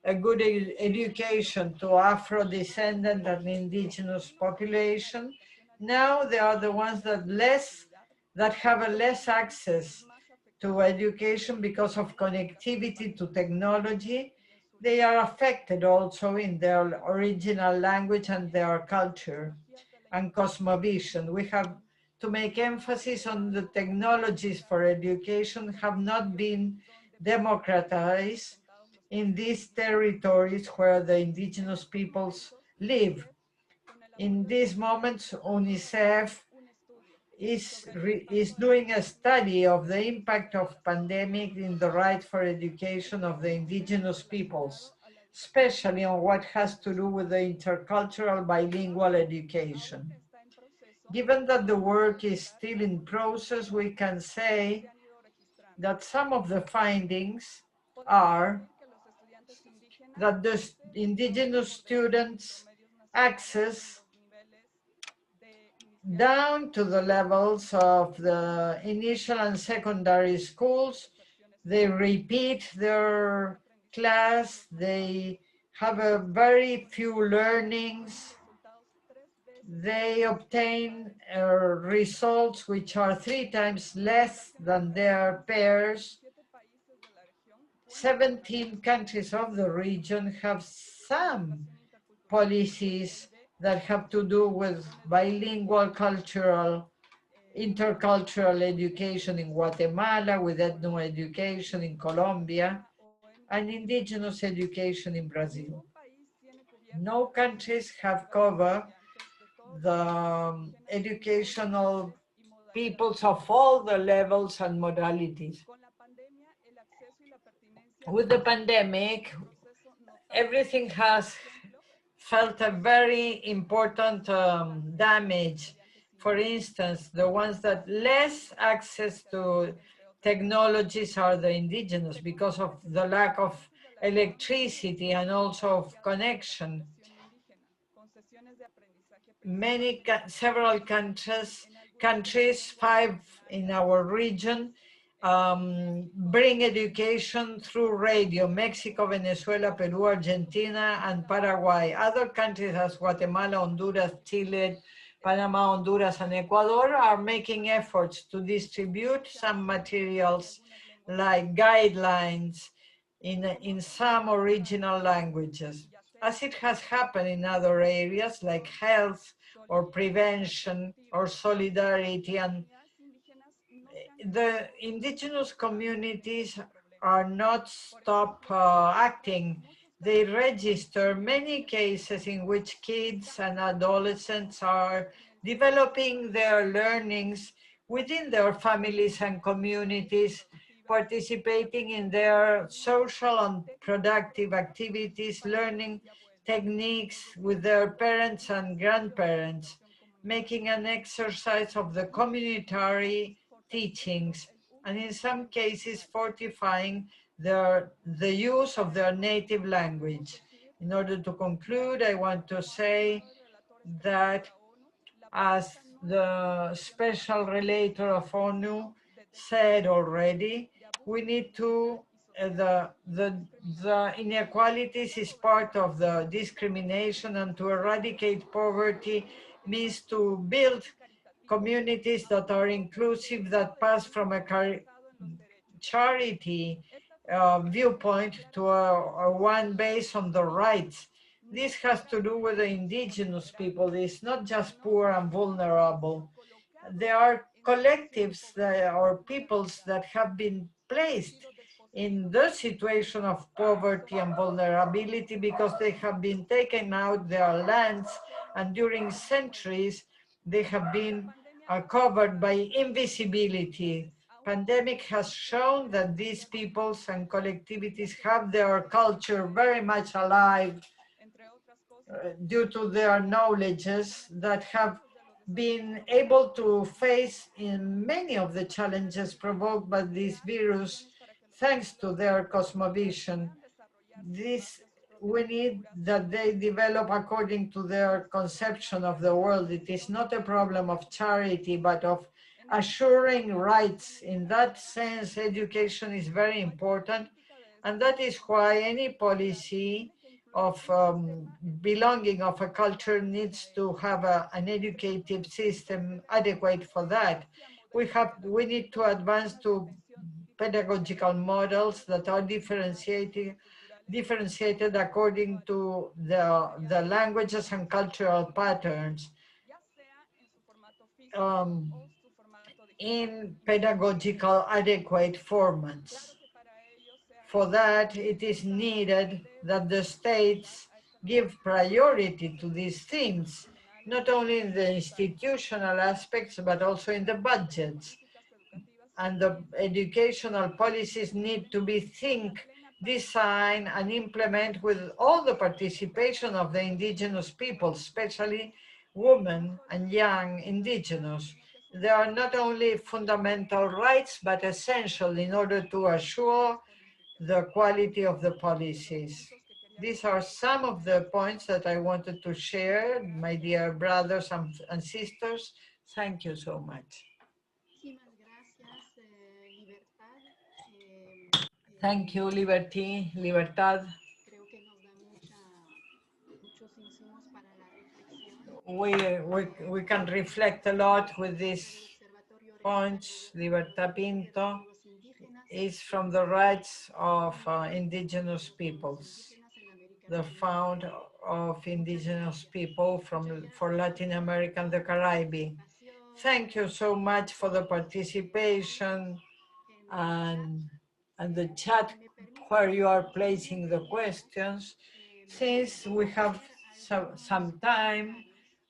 a good education to Afro-descendant and indigenous population, now they are the ones that have a less access to education because of connectivity to technology. They are affected also in their original language and their culture and cosmovision. We have to make emphasis on the technologies for education have not been democratized in these territories where the indigenous peoples live. In these moments, UNICEF is doing a study of the impact of pandemic in the right for education of the indigenous peoples, especially on what has to do with the intercultural bilingual education. Given that the work is still in process, we can say that some of the findings are that the indigenous students access down to the levels of the initial and secondary schools. They repeat their class, they have a very few learnings, they obtain results which are 3 times less than their peers. 17 countries of the region have some policies that have to do with bilingual intercultural education in Guatemala, with ethno-education in Colombia, and indigenous education in Brazil. No countries have covered the educational peoples of all the levels and modalities. With the pandemic, everything has felt a very important damage. For instance, the ones that less access to technologies are the indigenous because of the lack of electricity and also of connection. Several countries, 5 in our region, bring education through radio: Mexico, Venezuela, Peru, Argentina, and Paraguay. Other countries as Guatemala, Honduras, Chile, Panama, Honduras, and Ecuador are making efforts to distribute some materials like guidelines in some original languages, as it has happened in other areas like health or prevention or solidarity. And the indigenous communities are not stop acting. They register many cases in which kids and adolescents are developing their learnings within their families and communities, participating in their social and productive activities, learning techniques with their parents and grandparents, making an exercise of the communitary teachings, and in some cases fortifying the use of their native language. In order to conclude, I want to say that as the special relator of ONU said already, we need to, the inequalities is part of the discrimination, and to eradicate poverty means to build communities that are inclusive, that pass from a charity viewpoint to a one based on the rights. This has to do with the indigenous people. It's not just poor and vulnerable. There are collectives or peoples that have been placed in the situation of poverty and vulnerability because they have been taken out their lands, and during centuries they have been covered by invisibility. Pandemic has shown that these peoples and collectivities have their culture very much alive due to their knowledges that have been able to face in many of the challenges provoked by this virus thanks to their cosmovision. This we need that they develop according to their conception of the world. It is not a problem of charity, but of assuring rights. In that sense, education is very important, and that is why any policy of belonging of a culture needs to have an educative system adequate for that. We need to advance to pedagogical models that are differentiated according to the languages and cultural patterns um, in pedagogical adequate formats. For that, it is needed that the states give priority to these things, not only in the institutional aspects, but also in the budgets. And the educational policies need to be think, design, and implement with all the participation of the indigenous people, especially women and young indigenous. They are not only fundamental rights, but essential in order to assure the quality of the policies. These are some of the points that I wanted to share, my dear brothers and sisters. Thank you so much. Thank you, Liberty, Libertad. We can reflect a lot with these points. Libertad Pinto is from the rights of indigenous peoples, the founder of indigenous people for Latin America and the Caribbean. Thank you so much for the participation and the chat where you are placing the questions. Since we have some time,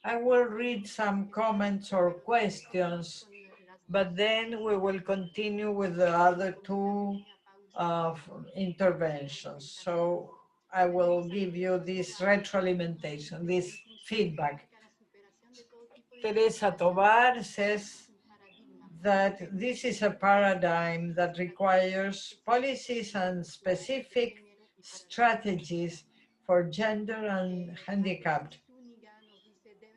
I will read some comments or questions, but then we will continue with the other two interventions. So I will give you this retroalimentation, this feedback. Teresa Tovar says that this is a paradigm that requires policies and specific strategies for gender and handicapped.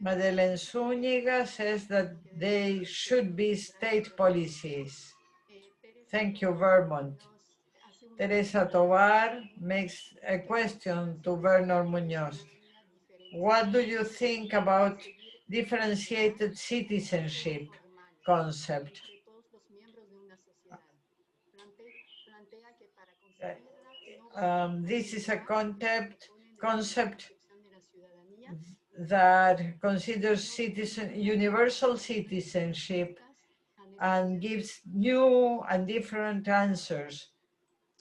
Madeleine Zúñiga says that they should be state policies. Thank you, Vermont. Teresa Tovar makes a question to Werner Muñoz. What do you think about differentiated citizenship concept? This is a concept that considers universal citizenship and gives new and different answers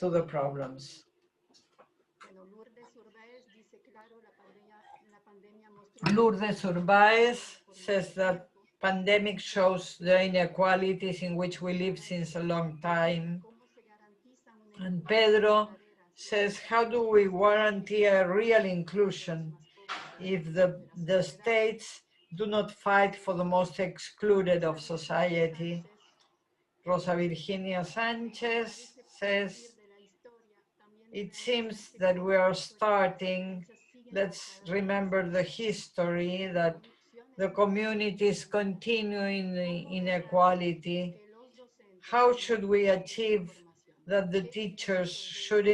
to the problems. Lourdes Urbaez says that pandemic shows the inequalities in which we live since a long time. And Pedro says, how do we guarantee a real inclusion if the states do not fight for the most excluded of society? Rosa Virginia Sanchez says, it seems that we are starting, let's remember the history, that the communities continue in the inequality. How should we achieve that the teachers should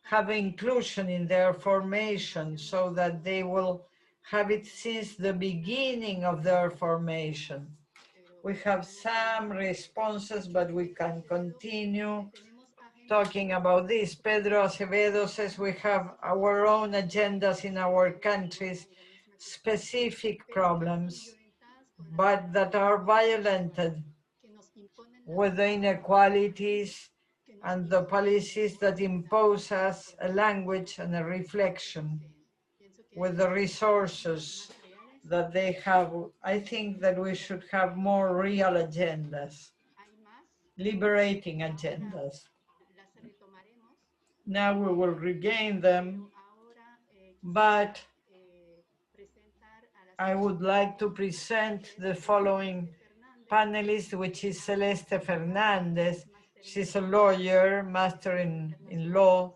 have inclusion in their formation so that they will have it since the beginning of their formation? We have some responses, but we can continue talking about this. Pedro Acevedo says we have our own agendas in our countries, specific problems, but that are violented with the inequalities and the policies that impose us a language and a reflection with the resources that they have. I think that we should have more real agendas, liberating agendas. Now we will regain them, but I would like to present the following panelist, which is Celeste Fernandez. She's a lawyer, master in law,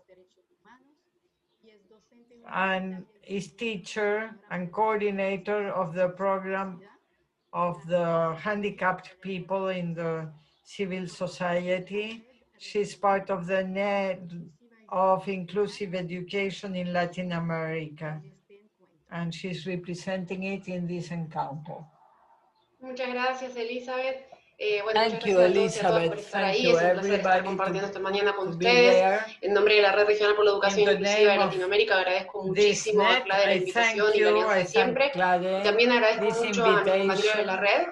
and is teacher and coordinator of the program of the handicapped people in the civil society. She's part of the net of inclusive education in Latin America, and she's representing it in this encounter.
Muchas gracias, Elizabeth.
Bueno, muchas gracias a todos y a todas por estar ahí. Es un placer estar compartiendo esta mañana con ustedes. En nombre de la Red Regional por la Educación Inclusiva de Latinoamérica, agradezco muchísimo a Claudia la invitación y la alianza de siempre. Y también agradezco mucho a mis compañeros de la red,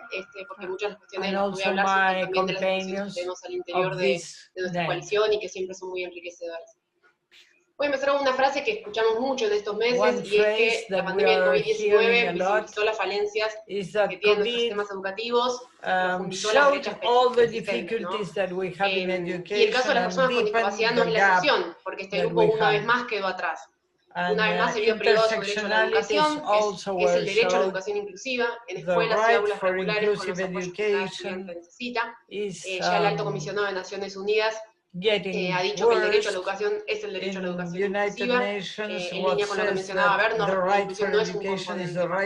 porque muchas de las cuestiones de las que voy a hablar son también de las discusiones que tenemos al interior de nuestra coalición y que siempre son muy enriquecedoras. Voy a empezar con una frase que escuchamos mucho en estos meses y es que la pandemia del COVID-19 visibilizó las falencias que tienen nuestros sistemas educativos, profundizó las brechas existentes, ¿no? Y el caso de las personas con discapacidad no es la excepción, porque este grupo una vez más quedó atrás. Una vez más se vio privado de su derecho a la educación, que es el derecho a la educación inclusiva, en escuelas y aulas regulares con los apoyos que cada estudiante necesita. Ya el Alto Comisionado de Naciones Unidas ha dicho que el derecho a la educación es el derecho a la educación inclusiva, en línea con lo que mencionaba Bernard, la inclusión no es un componente más, ¿no?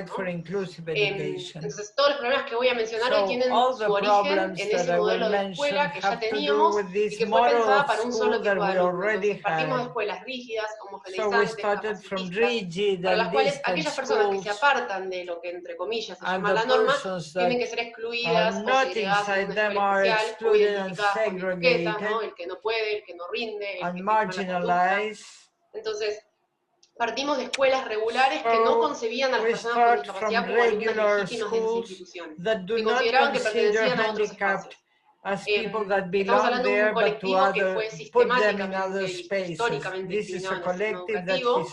Entonces, todos los problemas que voy a mencionar hoy tienen su origen en ese modelo de escuela que ya teníamos y que fue pensada para un solo tipo de alumno. Entonces, partimos de escuelas rígidas, homogeneizantes, capacitistas, para las cuales aquellas personas que se apartan de lo que, entre comillas, se llama la norma, tienen que ser excluidas o segregadas en una escuela especial o identificadas con etiquetas, ¿no? El que no puede, el que no rinde, el que tiene mala conducta. Entonces, partimos de escuelas regulares que no concebían a las personas con discapacidad como alumnas legítimas de las instituciones, que consideraban que pertenecían a otros espacios. Estamos hablando de un colectivo que fue sistemáticamente y históricamente discriminado en el sistema educativo,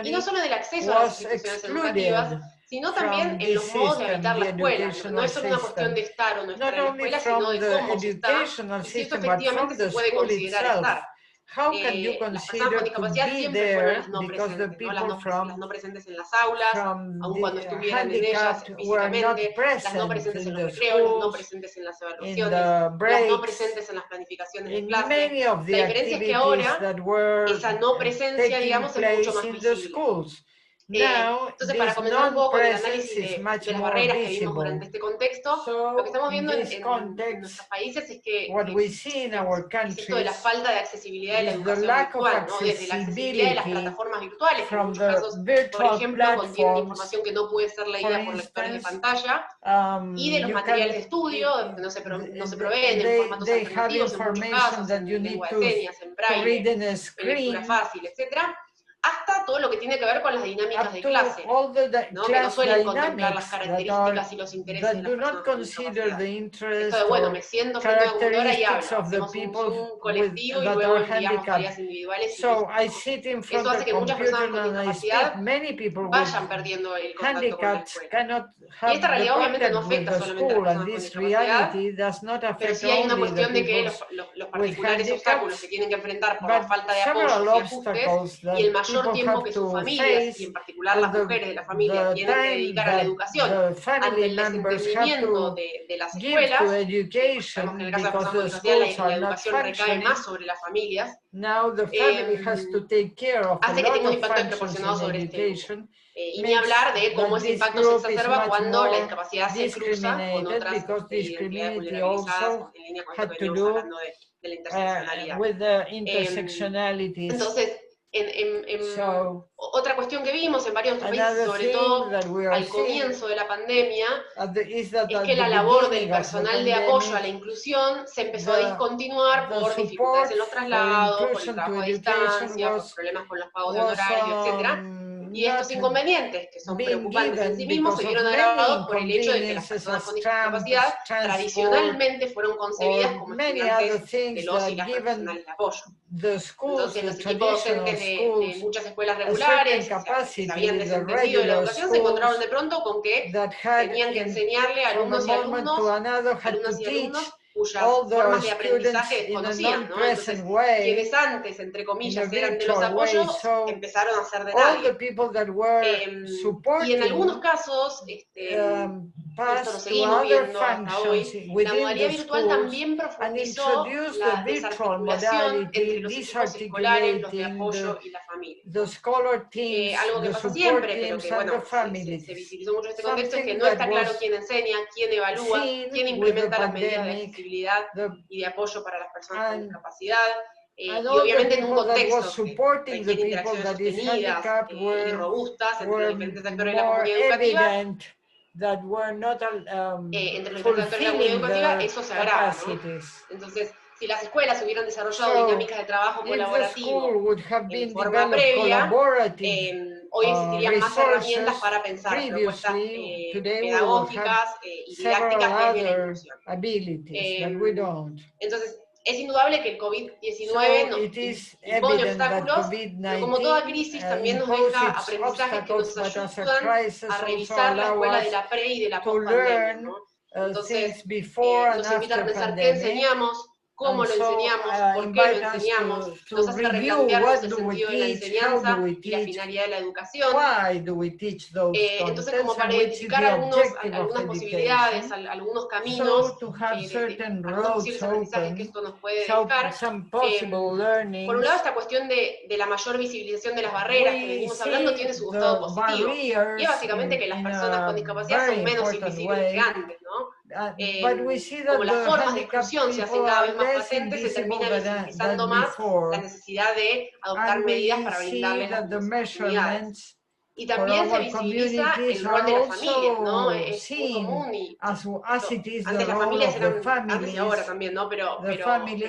y no solo del acceso a las instituciones educativas, sino también en los modos de habitar la escuela. No es solo una cuestión de estar o no estar en la escuela, sino de cómo se está y si esto efectivamente se puede considerar estar. Las personas con discapacidad siempre fueron las no presentes, ¿no? Las no presentes en las aulas, aun cuando estuvieran en ellas físicamente, las no presentes en los recreos, las no presentes en las evaluaciones, las no presentes en las planificaciones de clase. La diferencia es que ahora esa no presencia, digamos, es mucho más visible. Entonces, para comenzar un poco con el análisis de las barreras que vimos durante este contexto, lo que estamos viendo en nuestros países es que es esto de la falta de accesibilidad de la educación virtual, ¿no? Desde la accesibilidad de las plataformas virtuales, que en muchos casos, por ejemplo, contienen información que no puede ser leída por lectores de pantalla, y de los materiales de estudio, que no se proveen en formatos alternativos, en muchos casos, en lengua de señas, en braille, en lectura fácil, etc.,
hasta todo lo que tiene que ver con las dinámicas
up
de
to
clase,
all the
¿no? Que no
class
suelen contemplar las
dynamics
características y los intereses
that
de las
do not
personas con
consider
discapacidad.
the
Esto de,
interest
bueno, me
or
siento frente a una computadora y
characteristics
hablo,
of the
hacemos un
people
Zoom colectivo y
that
luego
are
enviamos
handicapped.
tareas individuales y
So
listo,
I
¿no?
sit in
Eso
front of
hace
the
que muchas
computer
personas con
and I
discapacidad
speak. Many people with
vayan perdiendo el contacto con la
handicaps
escuela.
cannot
Y esta
have the
realidad obviamente no
contact with
afecta
the
solamente a las
school, and
personas con
this
discapacidad,
reality does not
pero
affect
sí hay una
only the
cuestión de que
people
los
with
particulares obstáculos que
handicaps,
tienen que enfrentar por la
but
falta de
several
apoyos y ajustes
obstacles
y el
that
mayor
people
tiempo
have
que sus
to
familias, y
face,
en particular
and
las mujeres de la familia,
the
tienen que
time
dedicar a la
that
educación
the
ante
family
el
members have
desentendimiento
to
de las
give to
escuelas, porque sabemos que en
education
el caso de las
because
personas con
the
discapacidad
schools
la
are not
educación recae
functioning.
más sobre las familias,
Now the family has to take care of a
hace que
lot
tenga un
of
impacto
functions
desproporcionado
in
sobre este grupo.
education,
Y ni
makes
hablar de cómo
that
ese
this
impacto se
group is
exacerba
much
cuando la
more
discapacidad se cruza con
discriminated,
otras
because
identidades
discrimination
vulnerabilizadas,
also
en línea con esto
had
que
to
veníamos
do
hablando de la interseccionalidad.
with the intersectionalities.
Entonces,
So
otra cuestión que vimos en varios otros países,
another
sobre
thing
todo
that we are
al
seeing
comienzo de la pandemia,
is that
es
at
que
the
la labor del
beginning of the
personal de apoyo a la
pandemic,
inclusión se empezó a discontinuar
the
por dificultades
support
en los
for
traslados, por el
inclusion to
trabajo a
education
distancia, por problemas con los pagos de
was
honorario, etc. Y estos
not
inconvenientes, que son
being
preocupantes en sí
given
mismos, se
because of
vieron
many
agravados por el hecho de que las
inconveniences
personas con
as
discapacidad
transport
tradicionalmente fueron concebidas
or
como
many other
estudiantes de
things
los y
that
las
given
profesionales de apoyo.
the schools,
Entonces
the
los equipos
traditional
docentes de
schools,
muchas escuelas
a certain
regulares, que se habían
capacity, the
desentendido de la
regular
educación, se encontraron
schools
de pronto con que
that had
tenían que enseñarle a
from a
alumnos y
moment to
alumnos,
another had to
alumnas y
teach
alumnos cuyas
all their
formas de aprendizaje
students in a
desconocían, ¿no? Entonces,
non-present way,
quienes antes, entre
in a
comillas, eran de los
virtual way.
apoyos,
So
empezaron a ser de
all the
nadie.
people that were
Y en algunos
supporting
casos, y esto lo
passed to
seguimos
other
viendo hasta
functions
hoy, la
within
modalidad
the
virtual
schools
también
and
profundizó
introduced the
la
virtual
desarticulación entre
modality,
los equipos escolares, los de
disarticulating
apoyo y las familias,
the
¿no?
scholar teams,
Algo que
the
pasa
support
siempre, pero
teams,
que
and the
bueno, se
families.
visibilizó mucho en este contexto, es que
Something
no
that
está claro
was
quién enseña, quién evalúa, quién
seen with the
implementa las medidas de
pandemic,
accesibilidad y de apoyo para las personas con
and
discapacidad,
and
y
all the
obviamente en un
people that was
contexto que
supporting the
requiere
people
interacciones
that is
sostenidas
handicapped
y robustas entre los
were
diferentes actores de la
more
comunidad educativa,
evident that were not
entre los diferentes actores de la comunidad
fulfilling
educativa,
their
eso se agrava, ¿no?
capacities.
Entonces, si las escuelas hubieran desarrollado
So,
dinámicas de trabajo
if the school
colaborativo
would have
en
been
forma
developed
previa,
collaborative
hoy existirían más herramientas
resources
para pensar propuestas
previously, today we would have
pedagógicas y
several
didácticas desde la
other
inclusión.
abilities, but we don't.
Entonces, es indudable que el
So
COVID-19 nos
it is
impone
evident that
obstáculos, pero como toda crisis
COVID-19
también nos
imposes
deja
its
aprendizajes que nos
obstacles, but as a
ayudan
crisis
a
also
revisar la
allow
escuela de
us
la pre y de la
to
post-pandemia,
learn
¿no?
things
Entonces,
before and
nos invita a
after
repensar qué
pandemic,
enseñamos, cómo
and
lo
so
enseñamos, por qué lo
invite us
enseñamos,
to
nos hace
review
replantearnos
what
el
do we
sentido de la
teach, how do
enseñanza
we
y la
teach,
finalidad de la educación.
why do we teach those
Entonces,
contents,
como para
and which is
identificar
the objective of
algunas posibilidades,
education.
algunos caminos,
So to have certain
algunos
roads
posibles aprendizajes que
open,
esto nos puede
so
dejar.
some possible
Por un
learnings.
lado, esta cuestión de la mayor visibilización de las barreras que
We
venimos hablando
see
tiene su costado
the
positivo. Y es
barriers
básicamente que las
in
personas con
a
discapacidad
very
son menos
important
invisibles que
way,
antes, ¿no?
but we see
Como
that
las
the
formas de
handicapped
exclusión se hacen
people
cada
are
vez más
less
patentes, se
invisible
termina visibilizando
than
más la
before,
necesidad de adoptar
and
medidas
we
para
see
brindarles las
that the
mismas oportunidades.
measurements
Y
for
también se
our
visibiliza
communities
el rol
are
de las familias, ¿no?
also
Es muy
seen
común y
as it is the
antes las
role
familias
of the
eran, antes y ahora
families,
también, ¿no? Pero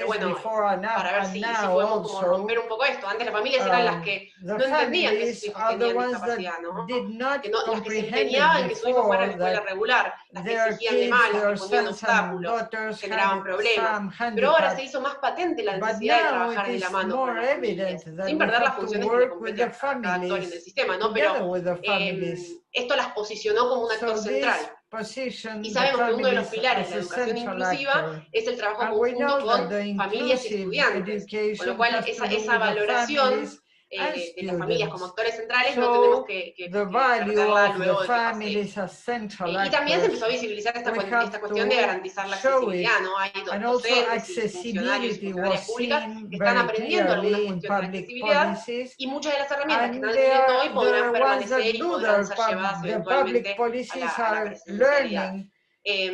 bueno,
before
para ver
and
si
now
podemos como
also.
romper un poco esto. Antes las familias eran las que
The
no entendían que sus
families
hijos
are the
tenían
ones that
discapacidad, ¿no?
did not
Las que se
comprehend
empeñaban en que su hijo fuera a la
before
escuela
that
regular, las que
their
exigían de
kids,
más, las que
their
ponían
sons and
obstáculos,
daughters
generaban
had
problemas.
some
Pero ahora se
handicap.
hizo más patente la
But
necesidad de
now it
trabajar de la
is
mano con
more
las
evident
familias,
that
sin
we
perder las
have to
funciones que le
work with
compete
the
a cada actor en el
families,
sistema, ¿no?
together
Pero
with the families.
esto las posicionó como un actor
So this
central.
position
Y
the
sabemos que uno de los
families
pilares de la
as a
educación
central
inclusiva
actor.
es el trabajo
And we
conjunto
know that
con
the
familias y
inclusive
estudiantes, con lo
education
cual
has to do
esa
with the
valoración
families and
de las familias como
students.
actores centrales no tenemos
So
que
the value
perderla
of the
luego de que pase esto.
families as central
Y también se
actors,
empezó a visibilizar esta
we have
cuestión de
to
garantizar la
show it.
accesibilidad, ¿no? Hay
And also
docentes y funcionarios y
accessibility
funcionarias
was
públicas
seen
que están
very
aprendiendo algunas
clearly in
cuestiones de
public
accesibilidad
policies,
y muchas de las herramientas que están
and they
entendiendo hoy
are
podrán
the ones
permanecer
that
y
do
podrán ser llevadas
the public
eventualmente
policies
a la
are
presencialidad.
learning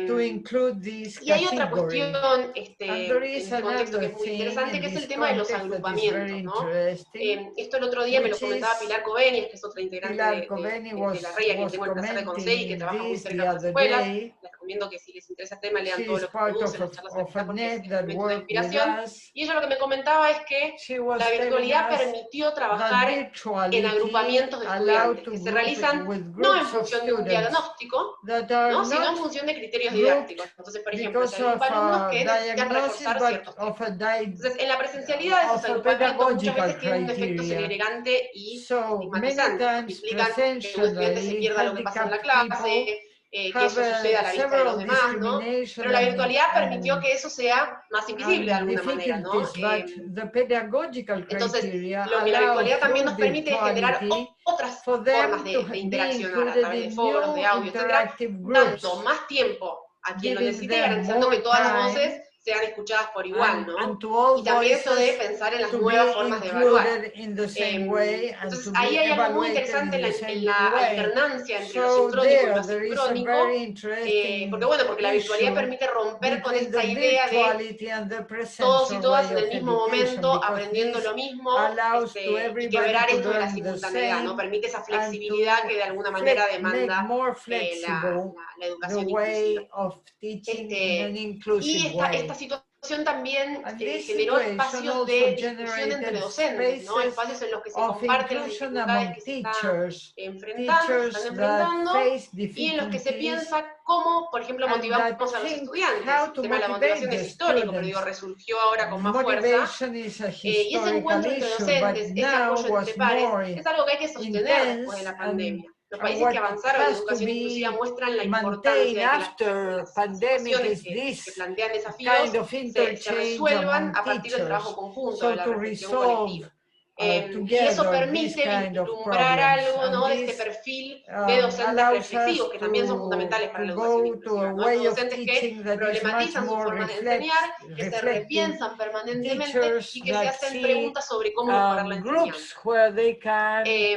to include this
Y hay otra
category.
cuestión
And there
en
is
este contexto que
another
es muy
thing
interesante,
in
que es el
this
tema de los
context that is very
agrupamientos, ¿no?
interesting,
Esto el otro día me lo
which
comentaba
is
Pilar Covenies, que es otra integrante
Pilar Coveni
de la REI, a quien
was
tengo el placer de conocer y que
commenting
trabaja muy
this
cerca
the
con las
other
escuelas,
day.
la recomiendo que si les interesa el tema lean
She
todo
is
lo que
part
produce, las charlas
of a
acá, porque es
net that
elemento de
work with
inspiración.
us.
Y ella lo que me comentaba es que
She was
la
telling
virtualidad
us
permitió
that
trabajar en
virtuality
agrupamientos de
allowed
estudiantes,
to
que se
group
realizan
with
no en
groups of
función de un
students
diagnóstico,
that are
¿no? sino en
not
función de criterios
grouped
didácticos. Entonces, por ejemplo, se
because of
agrupa alumnos que necesitan
diagnosis,
reforzar
but
ciertos temas.
of a
Entonces, en la presencialidad de esos
of a
agrupamientos muchas
pedagogical
veces tienen un efecto
criteria.
segregante y
So many
estigmatizante, porque
times
implican que un estudiante se
presentially
pierda lo que pasa en la
handicapped people
clase, que eso
have
suceda a la vista de los
several
demás, ¿no?
discrimination
Pero la virtualidad permitió que eso sea más invisible de
and
alguna manera, ¿no?
difficulties, but the pedagogical
Entonces,
criteria
lo que la
allow
virtualidad también
through
nos permite es generar
virtuality
otras
for them
formas
to
de
be
interaccionar a
included
través de
in
foros, de
new
audio, etcétera,
interactive
dando
groups,
más tiempo a quien lo
giving
necesite y
them
garantizando que
more
todas las
time
voces sean escuchadas por igual, ¿no?
and to all
Y también esto de
voices
pensar en las
to
nuevas
be
formas de evaluar.
included in the same way and
Entonces,
to
ahí
be
hay algo muy
evaluated
interesante
in the
en
same
la
way.
alternancia entre lo
So
sincrónico y lo
there is a
asincrónico,
very interesting
porque la virtualidad
issue
permite romper con
between the
esta idea de
virtuality and the
todos y
presential
todas
way
en
of
el mismo
education,
momento
because
aprendiendo
this
lo mismo,
allows to
y
everybody
quebrar
to
esto de la
learn the
simultaneidad, ¿no?
same
Permite esa
and
flexibilidad
to
que de alguna manera
make
demanda
more
la
flexible the
educación inclusiva.
way of teaching in an
Y
inclusive
esta
way.
situación también
And this
generó
situation
espacios
also
de discusión entre
generated
docentes, ¿no?
spaces
Espacios en los que se
of
comparten las
inclusion
dificultades
among
que se
teachers,
están
that
enfrentando,
face
y en los que se
difficulties
piensa cómo, por ejemplo,
and
motivamos
that
a los
think
estudiantes.
how
El
to
tema de la
motivate
motivación
the
es histórico, pero digo,
students.
resurgió ahora con más fuerza.
Motivation is a
Y ese
historical
encuentro entre
issue, but
docentes, ese
now
apoyo entre
was
pares,
more
es algo que hay que sostener después de
intense
la pandemia. Los países
what
que avanzaron en
has to
educación inclusiva
be
muestran la
maintained
importancia de que
after
las
pandemic
situaciones
is
que
this
plantean desafíos
kind of
se
interchange
resuelvan
among
a partir del trabajo
teachers.
conjunto, de
So
la
to
reflexión
resolve
colectiva. Y eso
together this
permite
kind of
vislumbrar
problems,
algo,
and
¿no? De este
this
perfil de docentes
allows us
reflexivos, que también son fundamentales para la educación
go to
inclusiva,
a
¿no? Estos
way of
docentes que
teaching that is much
problematizan sus
more
formas de enseñar, que se
reflective,
repiensan permanentemente
teachers
y que se
that
hacen
see
preguntas sobre cómo mejorar la
groups
enseñanza.
where they can
Y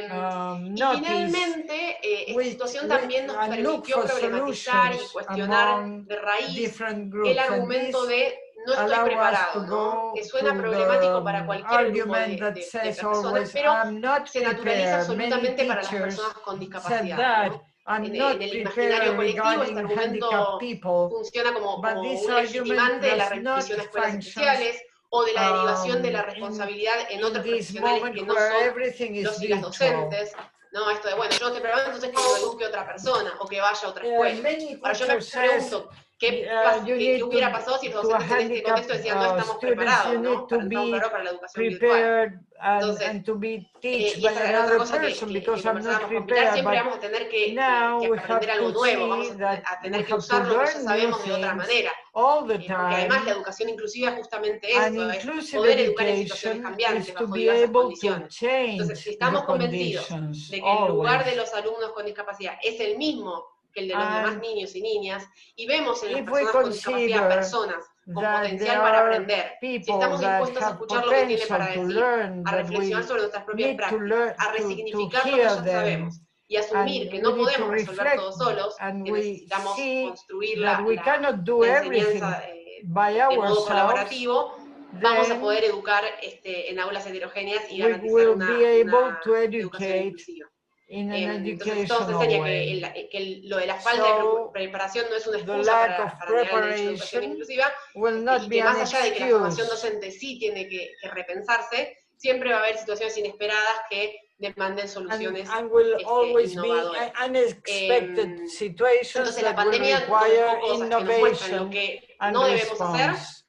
notice
finalmente, esta situación también nos
and look
permitió
for
problematizar y
solutions
cuestionar
among
de raíz
different
el
groups, and
argumento
this
de no estoy
allow us to
preparado, ¿no? Que
go
suena
to
problemático
the
para cualquier grupo
argument that
de
says
personas,
always
pero
I'm not
se naturaliza
prepared. Many
absolutamente para las personas
teachers
con
said
discapacidad,
that
¿no?
I'm
En
not
el imaginario
prepared
colectivo este
regarding handicapped
argumento
people,
funciona
but
como
this
un
argument
legitimante de la
does not
remisión a escuelas
function
especiales o de la derivación de la
in
responsabilidad en otros
this
profesionales
moment
que no
where
son
everything is
los y las
virtual.
docentes, ¿no? Esto de, bueno, yo no estoy preparado, entonces que lo eduque otra persona o que vaya a otra escuela.
Many
Ahora yo me
teachers says
pregunto, ¿qué
you need
hubiera pasado si los
to a
docentes en este contexto
handicapped
decían no estamos
students, you
preparados,
need
¿no?
to
No estamos
be
preparados para la educación virtual.
prepared
Entonces,
and to be taught
y
by
esa era otra
another
cosa
person because I'm not
conversábamos con Pilar,
prepared.
siempre
But
vamos a tener
now
que
we
aprender
have
algo
to
nuevo,
see that
a
we
tener que
have to
usar lo que ya
learn new
sabemos de otra
things
manera.
all the
Porque además la
time.
educación inclusiva es justamente
And
eso, es
inclusive
poder educar en situaciones
education
cambiantes,
is to
bajo
be
diversas
able to
condiciones. Entonces, si
change the
estamos convencidos
conditions
de que el lugar de
always.
los alumnos con discapacidad es el mismo que el de los demás
And
niños y niñas, y vemos en las
if we
personas con discapacidad
consider
personas con
that
potencial
there
para
are
aprender, si
people
estamos
that
dispuestos a
have
escuchar lo que tiene
potential
para
to
decir,
learn,
a
that
reflexionar
we
sobre nuestras propias
need to
prácticas,
learn
a
to
resignificar lo que
hear
ya
them,
sabemos y asumir
and
que
we
no
need to
podemos resolver
reflect,
todo solos,
and
que
we
necesitamos
see
construir
that we cannot do
la
everything
enseñanza
by
de modo
ourselves,
colaborativo, vamos a poder
then
educar en aulas heterogéneas y
we
garantizar
will be able
una
to
educación
educate
inclusiva.
in an
Entonces esto nos
educational
enseña
way.
que lo de la falta de
So
preparación no es una
the
excusa
lack of
para negar el derecho a la educación
preparation
inclusiva,
will not
y
be
que
an
más allá de que la formación
excuse,
docente sí tiene que repensarse, siempre va a haber situaciones inesperadas que demanden soluciones
and will always be
innovadoras.
unexpected situations
Entonces la
that will
pandemia nos
require
dejó cosas que nos muestran lo
innovation
que
and
no debemos hacer,
response.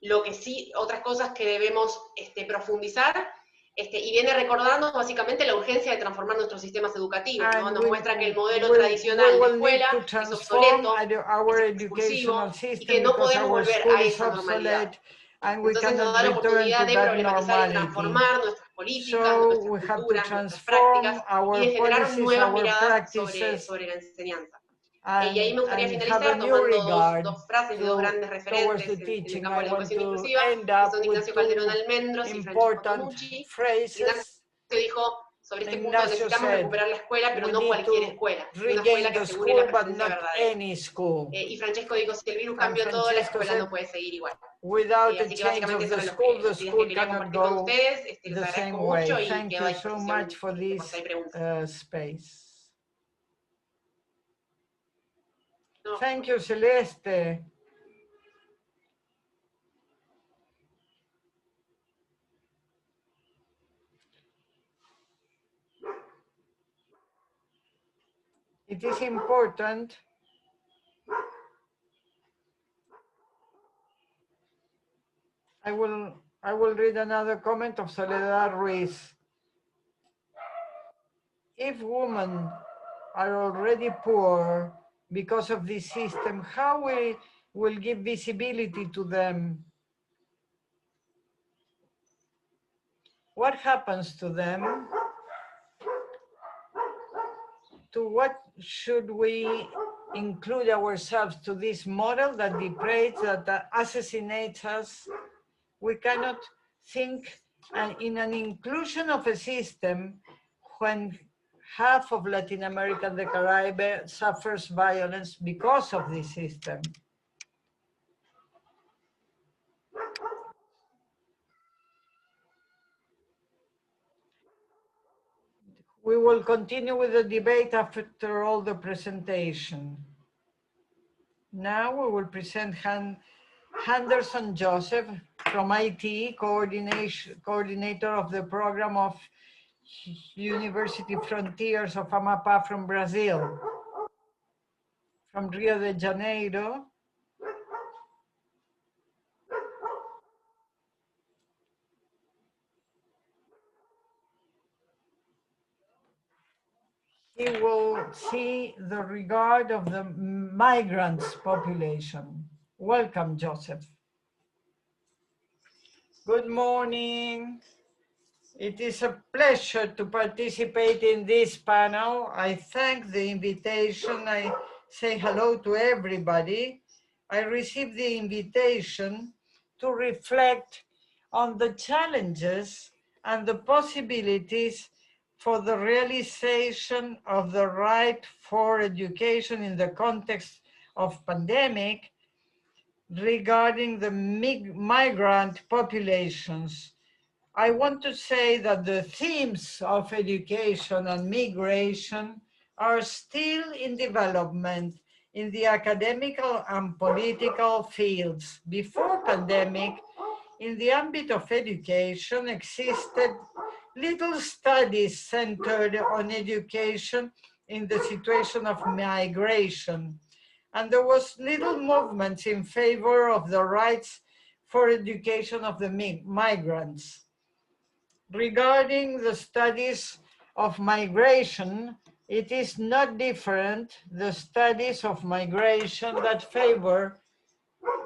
lo que sí, otras cosas que debemos profundizar, y viene recordando básicamente la urgencia de transformar nuestros sistemas educativos, ¿no? Nos muestra que el modelo tradicional de
will need
escuela
to
es
transform
obsoleto,
our
es
educational
expulsivo, y que
system
no
because
podemos
our
volver
school
a
is
esa normalidad.
obsolete and we
Entonces nos
cannot
da la
return
oportunidad
to
de
that
problematizar y
normality.
transformar nuestras políticas,
So
nuestras
we have to
culturas, nuestras
transform
prácticas, y
our
de generar
policies,
nuevas
our
miradas
practices,
sobre la enseñanza. Y ahí
and
me gustaría
have a
finalizar
new
tomando
regard
dos frases de dos grandes
towards the
referentes en el
teaching.
campo
I
de la
want
educación
to
inclusiva,
end
que
up
son
with
Ignacio Calderón
two
Almendros y Francesco
important
Tonucci. Ignacio
phrases.
dijo, sobre este punto
Ignacio
necesitamos
said,
recuperar la escuela, pero
we
no
need
cualquier
to
escuela, una escuela
regain
que
the
asegure la
school, but
presencia
not
verdadera.
any school.
Y Francesco dijo, si el virus
And
cambió todo, la
Francesco
escuela
said,
no puede seguir igual.
without a
Así que
change
básicamente
of
eso
the
eran
school
las ideas que quería
cannot
compartir con
go
ustedes. Les
the
agradezco
same way.
mucho y
Thank
quedo a
you so
disposición
much for
por si
this
hay preguntas.
space.
No, No.
Thank you, Celeste. It is important I will read another comment of Soledad Ruiz. If women are already poor because of this system, how we will give visibility to them? What happens to them? To what should we include ourselves to this model that degrades, that assassinates us? We cannot think in an inclusion of a system when half of Latin America and the Caribbean suffers violence because of this system. We will continue with the debate after all the presentation. Now we will present Henderson Joseph from IT, coordinator of the program of University Frontiers of Amapá from Brazil. From Rio de Janeiro, he will see the regard of the migrants population. Welcome, Joseph. Good morning. It is a pleasure to participate in this panel. I thank the invitation. I say hello to everybody. I received the invitation to reflect on the challenges and the possibilities for the realization of the right for education in the context of pandemic regarding the migrant populations. I want to say that the themes of education and migration are still in development in the academical and political fields. Before pandemic, in the ambit of education existed little studies centered on education in the situation of migration. And there was little movement in favor of the rights for education of the migrants. Regarding the studies of migration, it is not different. The studies of migration that favor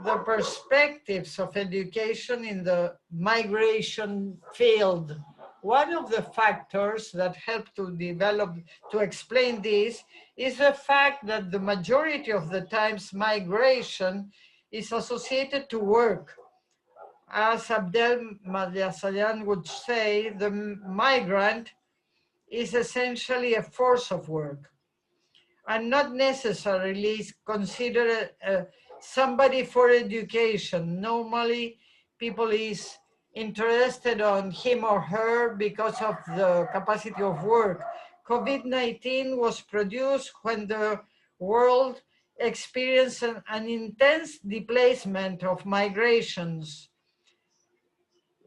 the perspectives of education in the migration field. One of the factors that help to explain this is the fact that the majority of the times migration is associated to work. As Abdel Madyasayan would say, the migrant is essentially a force of work and not necessarily considered somebody for education. Normally, people is interested on him or her because of the capacity of work. COVID-19 was produced when the world experienced an intense displacement of migrations.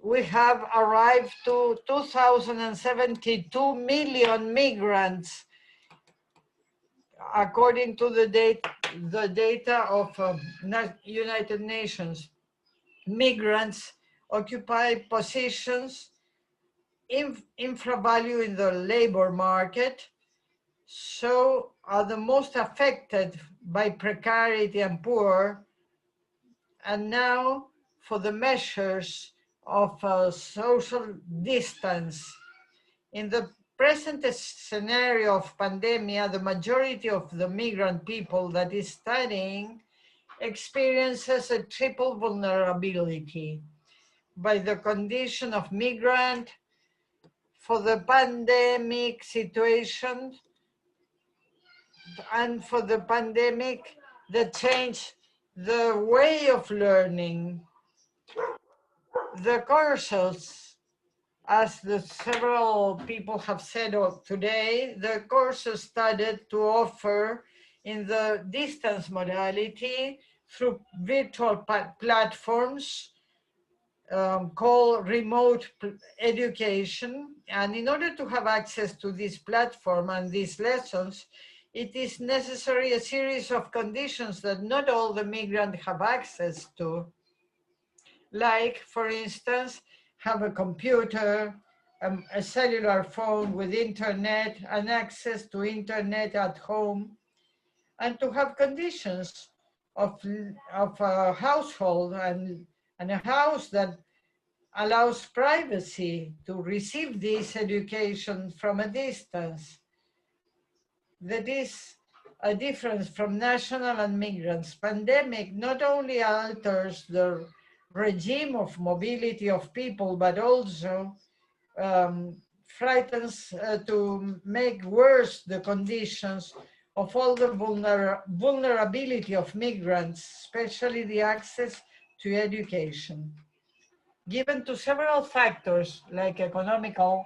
We have arrived to 2,072 million migrants, according to the data of United Nations. Migrants occupy positions infravalue in the labor market, so are the most affected by precarity and poor. And now for the measures of social distance. In the present scenario of pandemic, the majority of the migrant people that is studying experiences a triple vulnerability by the condition of migrant, for the pandemic situation, and for the pandemic that changed the way of learning. The courses, as several people have said today, the courses started to offer in the distance modality through virtual platforms called remote education. And in order to have access to this platform and these lessons, it is necessary a series of conditions that not all the migrants have access to. Like, for instance, have a computer, a cellular phone with internet and access to internet at home, and to have conditions of a household and a house that allows privacy to receive this education from a distance. That is a difference from national and migrants. Pandemic not only alters the regime of mobility of people, but also frightens to make worse the conditions of all the vulnerability of migrants, especially the access to education, given to several factors like economical,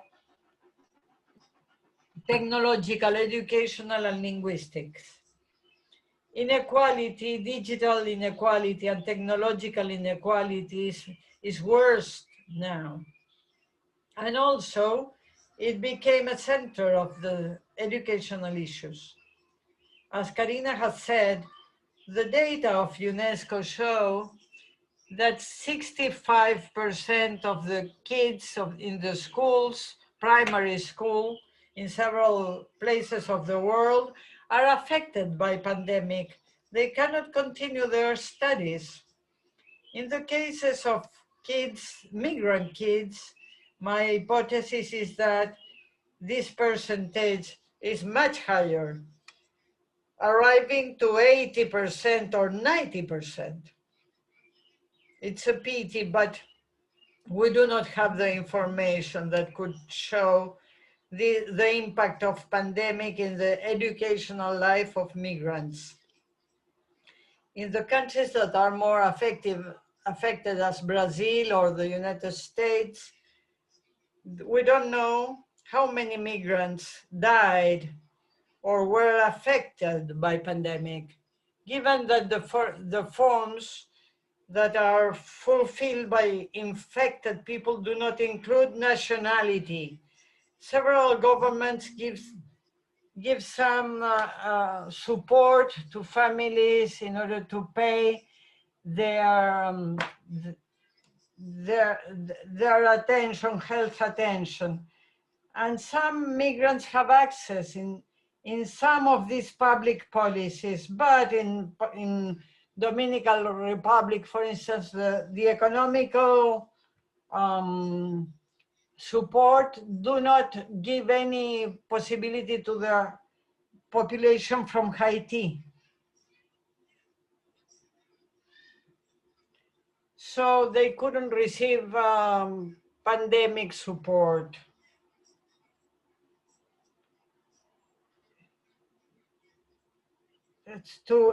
technological, educational, and linguistics. Inequality, digital inequality, and technological inequalities is worse now. And also, it became a center of the educational issues. As Karina has said, the data of UNESCO show that 65% of the kids in the schools, primary school, in several places of the world are affected by pandemic. They cannot continue their studies. In the cases of kids, migrant kids, my hypothesis is that this percentage is much higher, arriving to 80% or 90%. It's a pity, but we do not have the information that could show the impact of pandemic in the educational life of migrants. In the countries that are more affected as Brazil or the United States, we don't know how many migrants died or were affected by pandemic, given that the forms that are fulfilled by infected people do not include nationality. Several governments give some support to families in order to pay their attention, health attention. And some migrants have access in some of these public policies, but in Dominican Republic, for instance, the economical support do not give any possibility to the population from Haiti. So they couldn't receive pandemic support.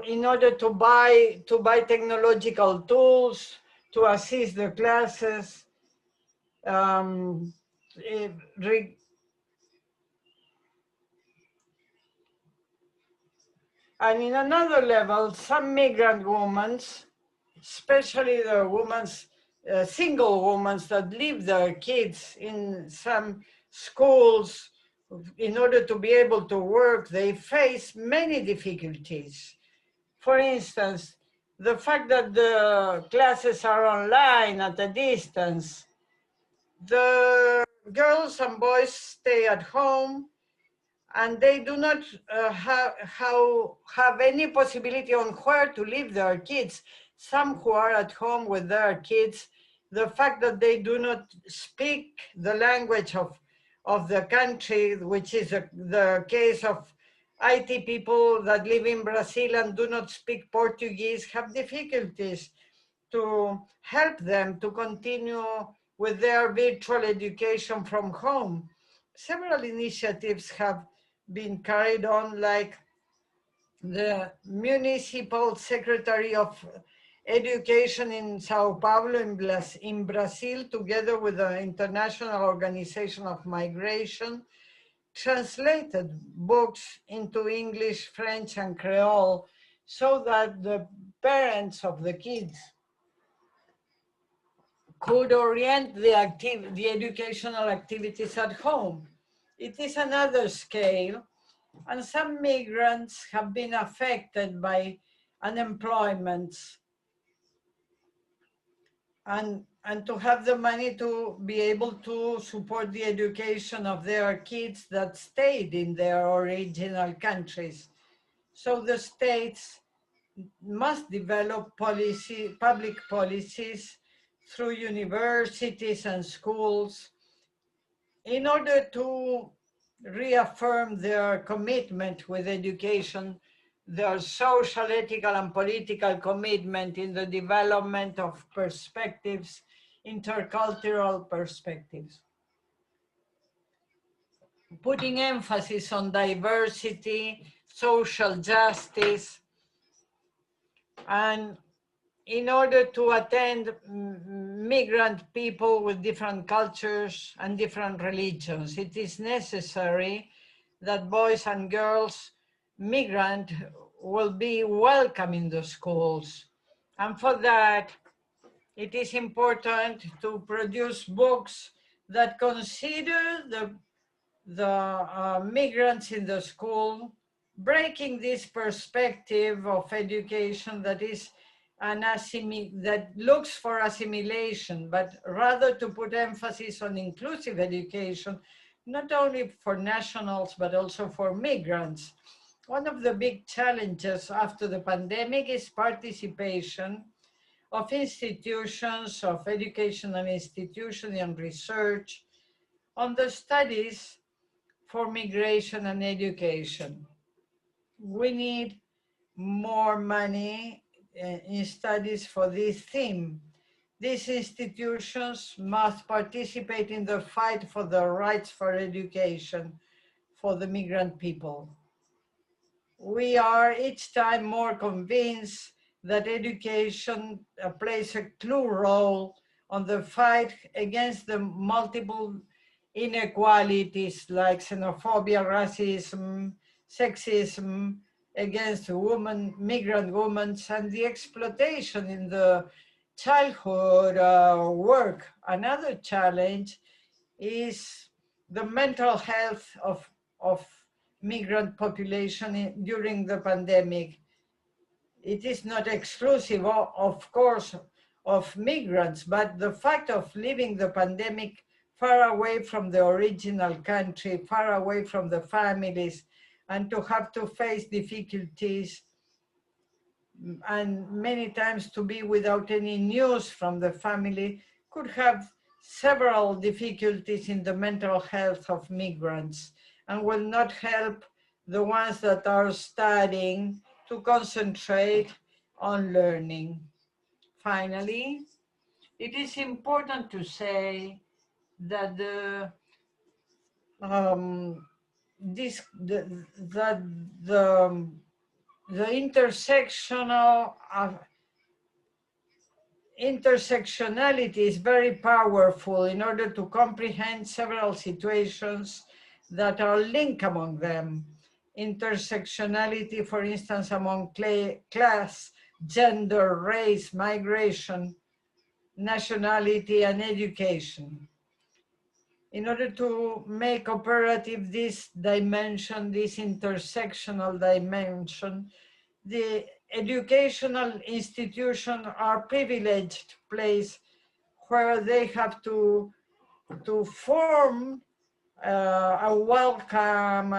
In order to buy technological tools to assist the classes. And in another level, some migrant women, especially the single women that leave their kids in some schools in order to be able to work, they face many difficulties. For instance, the fact that the classes are online at a distance, the girls and boys stay at home and they do not have any possibility on where to leave their kids. Some who are at home with their kids, the fact that they do not speak the language of the country, which is the case of IT people that live in Brazil and do not speak Portuguese, have difficulties to help them to continue with their virtual education from home. Several initiatives have been carried on, like the Municipal Secretary of Education in Sao Paulo in Brazil, together with the International Organization of Migration, translated books into English, French, and Creole so that the parents of the kids could orient the educational activities at home. It is another scale, and some migrants have been affected by unemployment and to have the money to be able to support the education of their kids that stayed in their original countries. So the states must develop public policies through universities and schools in order to reaffirm their commitment with education, their social, ethical, and political commitment in the development of perspectives, intercultural perspectives. Putting emphasis on diversity, social justice, and in order to attend migrant people with different cultures and different religions, it is necessary that boys and girls, migrant, will be welcome in the schools. And for that, it is important to produce books that consider the migrants in the school, breaking this perspective of education that is that looks for assimilation, but rather to put emphasis on inclusive education, not only for nationals, but also for migrants. One of the big challenges after the pandemic is participation of institutions, of educational institutions and research on the studies for migration and education. We need more money in studies for this theme. These institutions must participate in the fight for the rights for education for the migrant people. We are each time more convinced that education plays a clue role on the fight against the multiple inequalities like xenophobia, racism, sexism, against women, migrant women, and the exploitation in the childhood work. Another challenge is the mental health of migrant population during the pandemic. It is not exclusive, of course, of migrants, but the fact of living the pandemic far away from the original country, far away from the families, and to have to face difficulties and many times to be without any news from the family could have several difficulties in the mental health of migrants and will not help the ones that are studying to concentrate on learning. Finally, it is important to say that the intersectionality is very powerful in order to comprehend several situations that are linked among them. Intersectionality, for instance, among class, gender, race, migration, nationality, and education. In order to make operative this dimension, this intersectional dimension, the educational institutions are privileged place where they have to form a welcome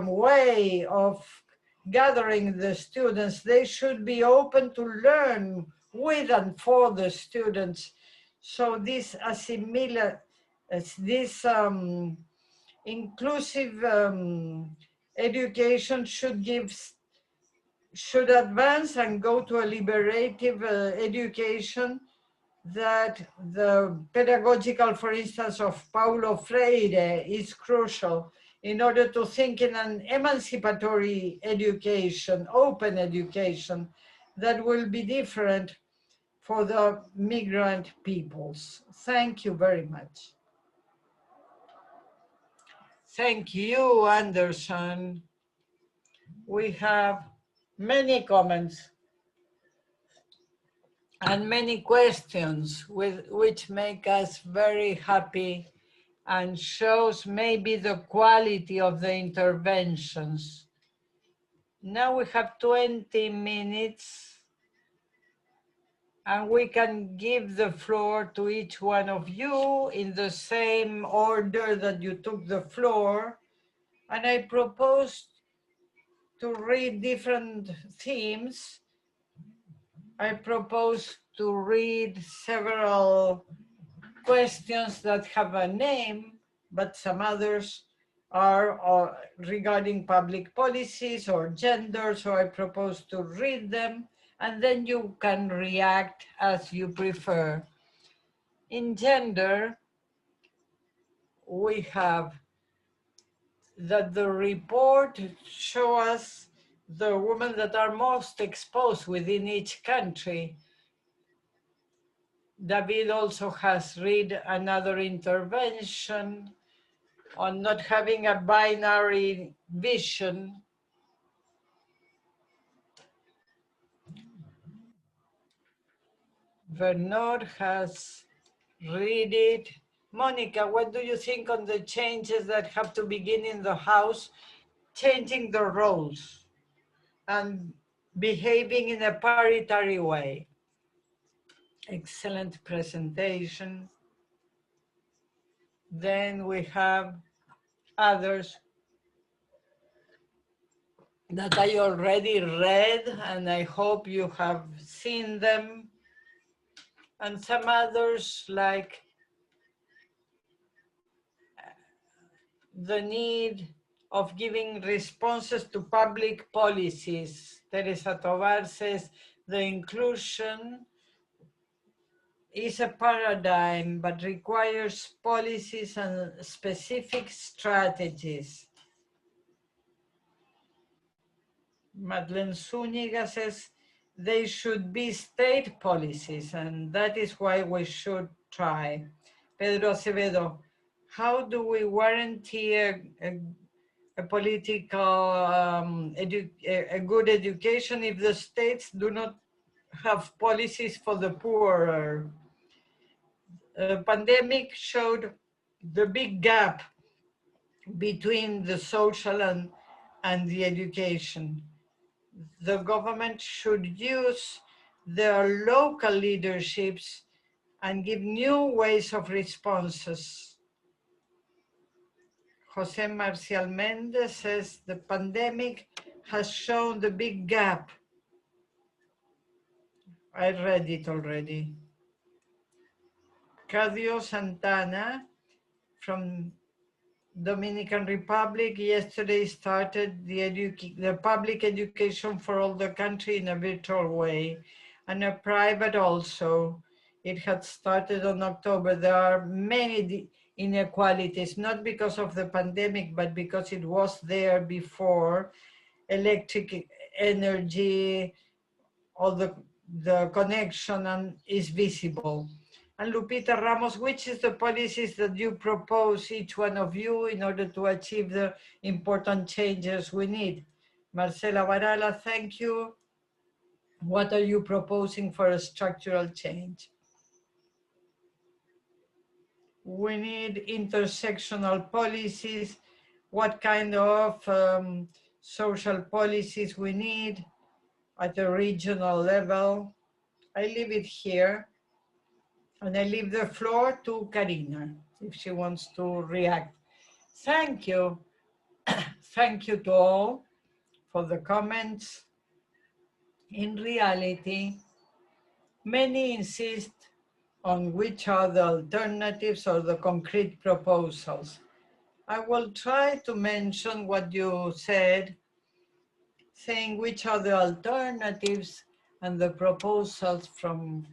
way of gathering the students. They should be open to learn with and for the students. So this inclusive education should advance and go to a liberative education, that the pedagogical, for instance, of Paulo Freire is crucial in order to think in an emancipatory education, open education, that will be different for the migrant peoples. Thank you very much. Thank you, Anderson. We have many comments and many questions which make us very happy and shows maybe the quality of the interventions. Now we have 20 minutes and we can give the floor to each one of you in the same order that you took the floor. And I propose to read different themes. I propose to read several questions that have a name, but some others are regarding public policies or gender, so I propose to read them, and then you can react as you prefer. In gender, we have that the report shows us the women that are most exposed within each country. David also has read another intervention on not having a binary vision. Bernard has read it. Monica, what do you think on the changes that have to begin in the house, changing the roles and behaving in a parity way? Excellent presentation. Then we have others that I already read, and I hope you have seen them. And some others like the need of giving responses to public policies. Teresa Tovar says the inclusion is a paradigm, but requires policies and specific strategies. Madeleine Zúñiga says they should be state policies, and that is why we should try. Pedro Acevedo, how do we guarantee a political, a good education if the states do not have policies for the poorer? The pandemic showed the big gap between the social and the education. The government should use their local leaderships and give new ways of responses. Jose Marcial Mendez says the pandemic has shown the big gap. I read it already. Cadio Santana from Dominican Republic yesterday started the public education for all the country in a virtual way, and a private also. It had started on October. There are many inequalities, not because of the pandemic, but because it was there before. Electric energy, all the connection is visible. And Lupita Ramos, which is the policies that you propose, each one of you, in order to achieve the important changes we need? Marcela Varala, thank you. What are you proposing for a structural change? We need intersectional policies. What kind of social policies we need at a regional level? I leave it here. And I leave the floor to Karina, if she wants to react. Thank you. Thank you to all for the comments. In reality, many insist on which are the alternatives or the concrete proposals. I will try to mention what you said, saying which are the alternatives and the proposals from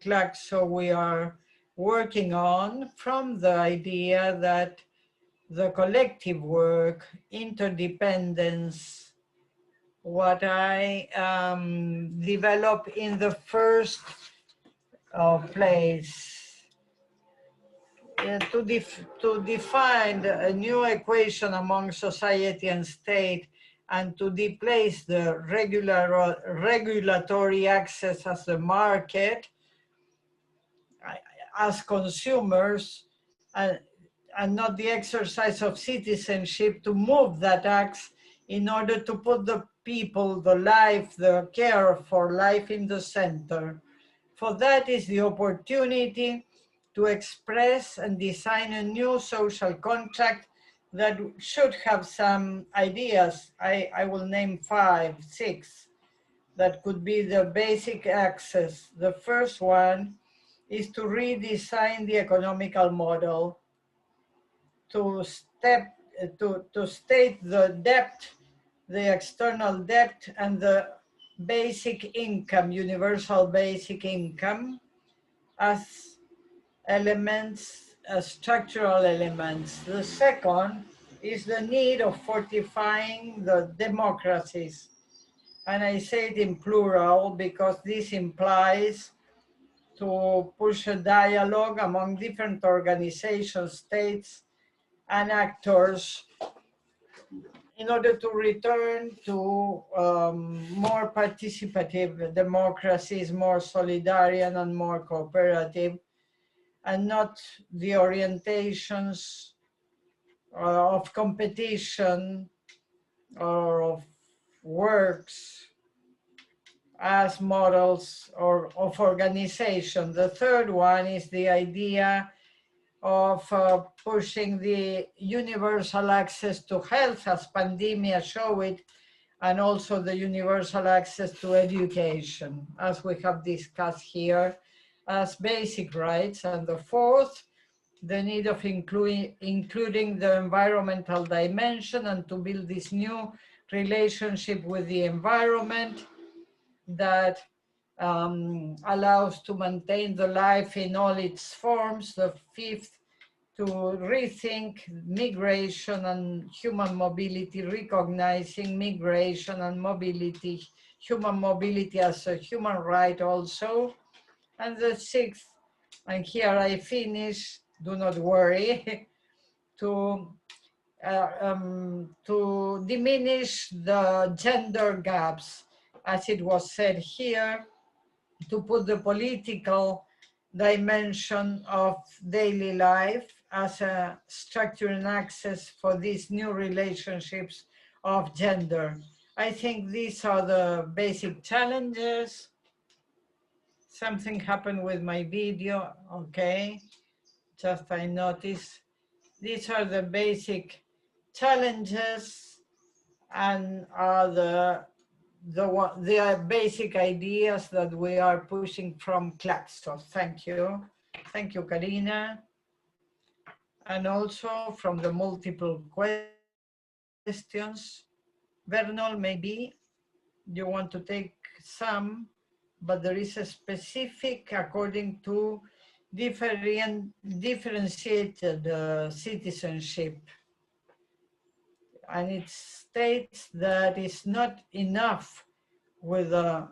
Claxo we are working on, from the idea that the collective work, interdependence, what I developed in the first place, to define a new equation among society and state, and to displace the regulatory access as the market, as consumers, and not the exercise of citizenship, to move that axe in order to put the people, the life, the care for life in the center. For that is the opportunity to express and design a new social contract that should have some ideas. I will name 5, 6, that could be the basic access. The first one is to redesign the economical model, to state the debt, the external debt, and the basic income, universal basic income, as elements, structural elements. The second is the need of fortifying the democracies. And I say it in plural because this implies to push a dialogue among different organizations, states, and actors in order to return to more participative democracies, more solidarian and more cooperative, and not the orientations of competition or of works as models or of organization. The third one is the idea of pushing the universal access to health, as pandemia show it, and also the universal access to education, as we have discussed here, as basic rights. And the fourth, the need of including the environmental dimension, and to build this new relationship with the environment that allows to maintain the life in all its forms. The fifth, to rethink migration and human mobility, recognizing migration and mobility, human mobility as a human right also. And the sixth, and here I finish, do not worry, to diminish the gender gaps, as it was said here, to put the political dimension of daily life as a structure and access for these new relationships of gender. I think these are the basic challenges. Something happened with my video, okay? Just I noticed. These are the basic challenges and are the basic ideas that we are pushing from class. So thank you. Thank you, Karina. And also from the multiple questions. Bernal, maybe you want to take some, but there is a specific according to differentiated citizenship. And it states that it's not enough with a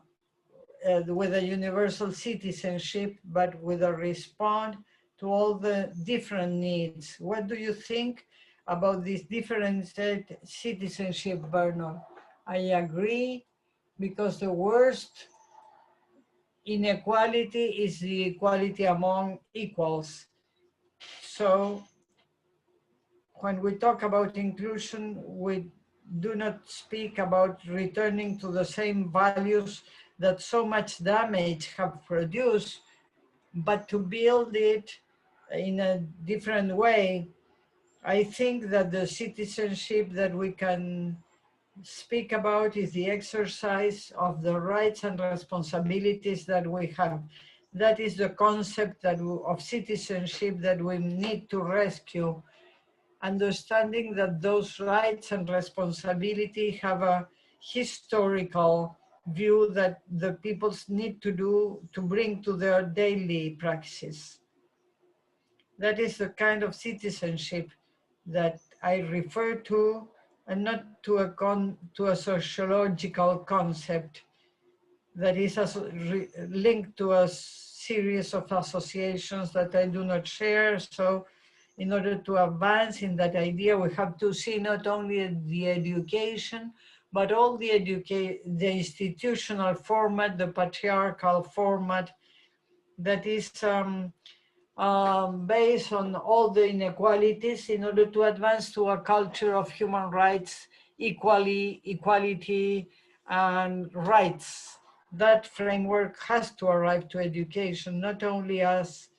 universal citizenship, but with a response to all the different needs. What do you think about this differentiated citizenship, Bernard? I agree, because the worst inequality is the equality among equals. So when we talk about inclusion, we do not speak about returning to the same values that so much damage have produced, but to build it in a different way. I think that the citizenship that we can speak about is the exercise of the rights and responsibilities that we have. That is the concept of citizenship that we need to rescue, understanding that those rights and responsibility have a historical view that the peoples need to do to bring to their daily practice. That is the kind of citizenship that I refer to, and not to a sociological concept that is linked to a series of associations that I do not share. So in order to advance in that idea, we have to see not only the education, but all the institutional format, the patriarchal format that is based on all the inequalities in order to advance to a culture of human rights, equality, and rights. That framework has to arrive to education, not only as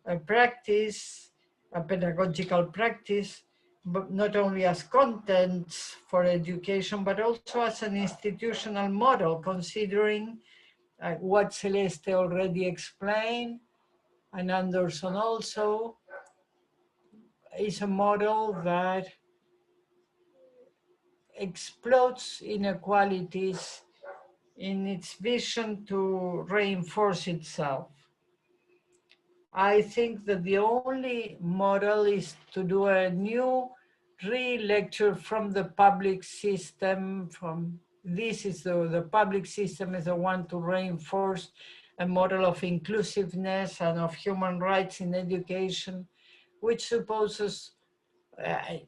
a practice, a pedagogical practice, but not only as contents for education, but also as an institutional model, considering what Celeste already explained, and Anderson also, is a model that exploits inequalities in its vision to reinforce itself. I think that the only model is to do a new re-lecture from the public system. The public system is the one to reinforce a model of inclusiveness and of human rights in education, which supposes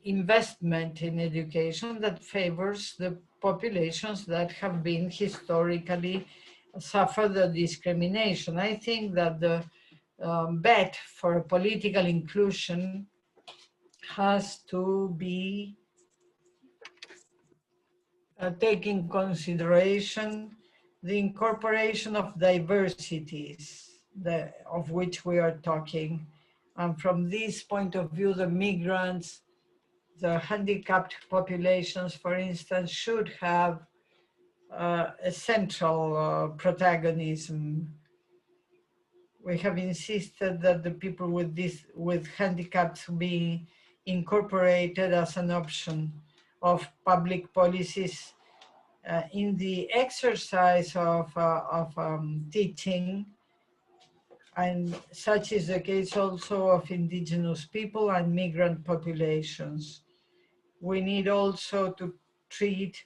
investment in education that favors the populations that have been historically suffered the discrimination. I think that the bet for political inclusion has to be taking consideration the incorporation of diversities of which we are talking. And from this point of view, the migrants, the handicapped populations, for instance, should have a central protagonism. We have insisted that the people with handicaps be incorporated as an option of public policies in the exercise of teaching, and such is the case also of indigenous people and migrant populations. We need also to treat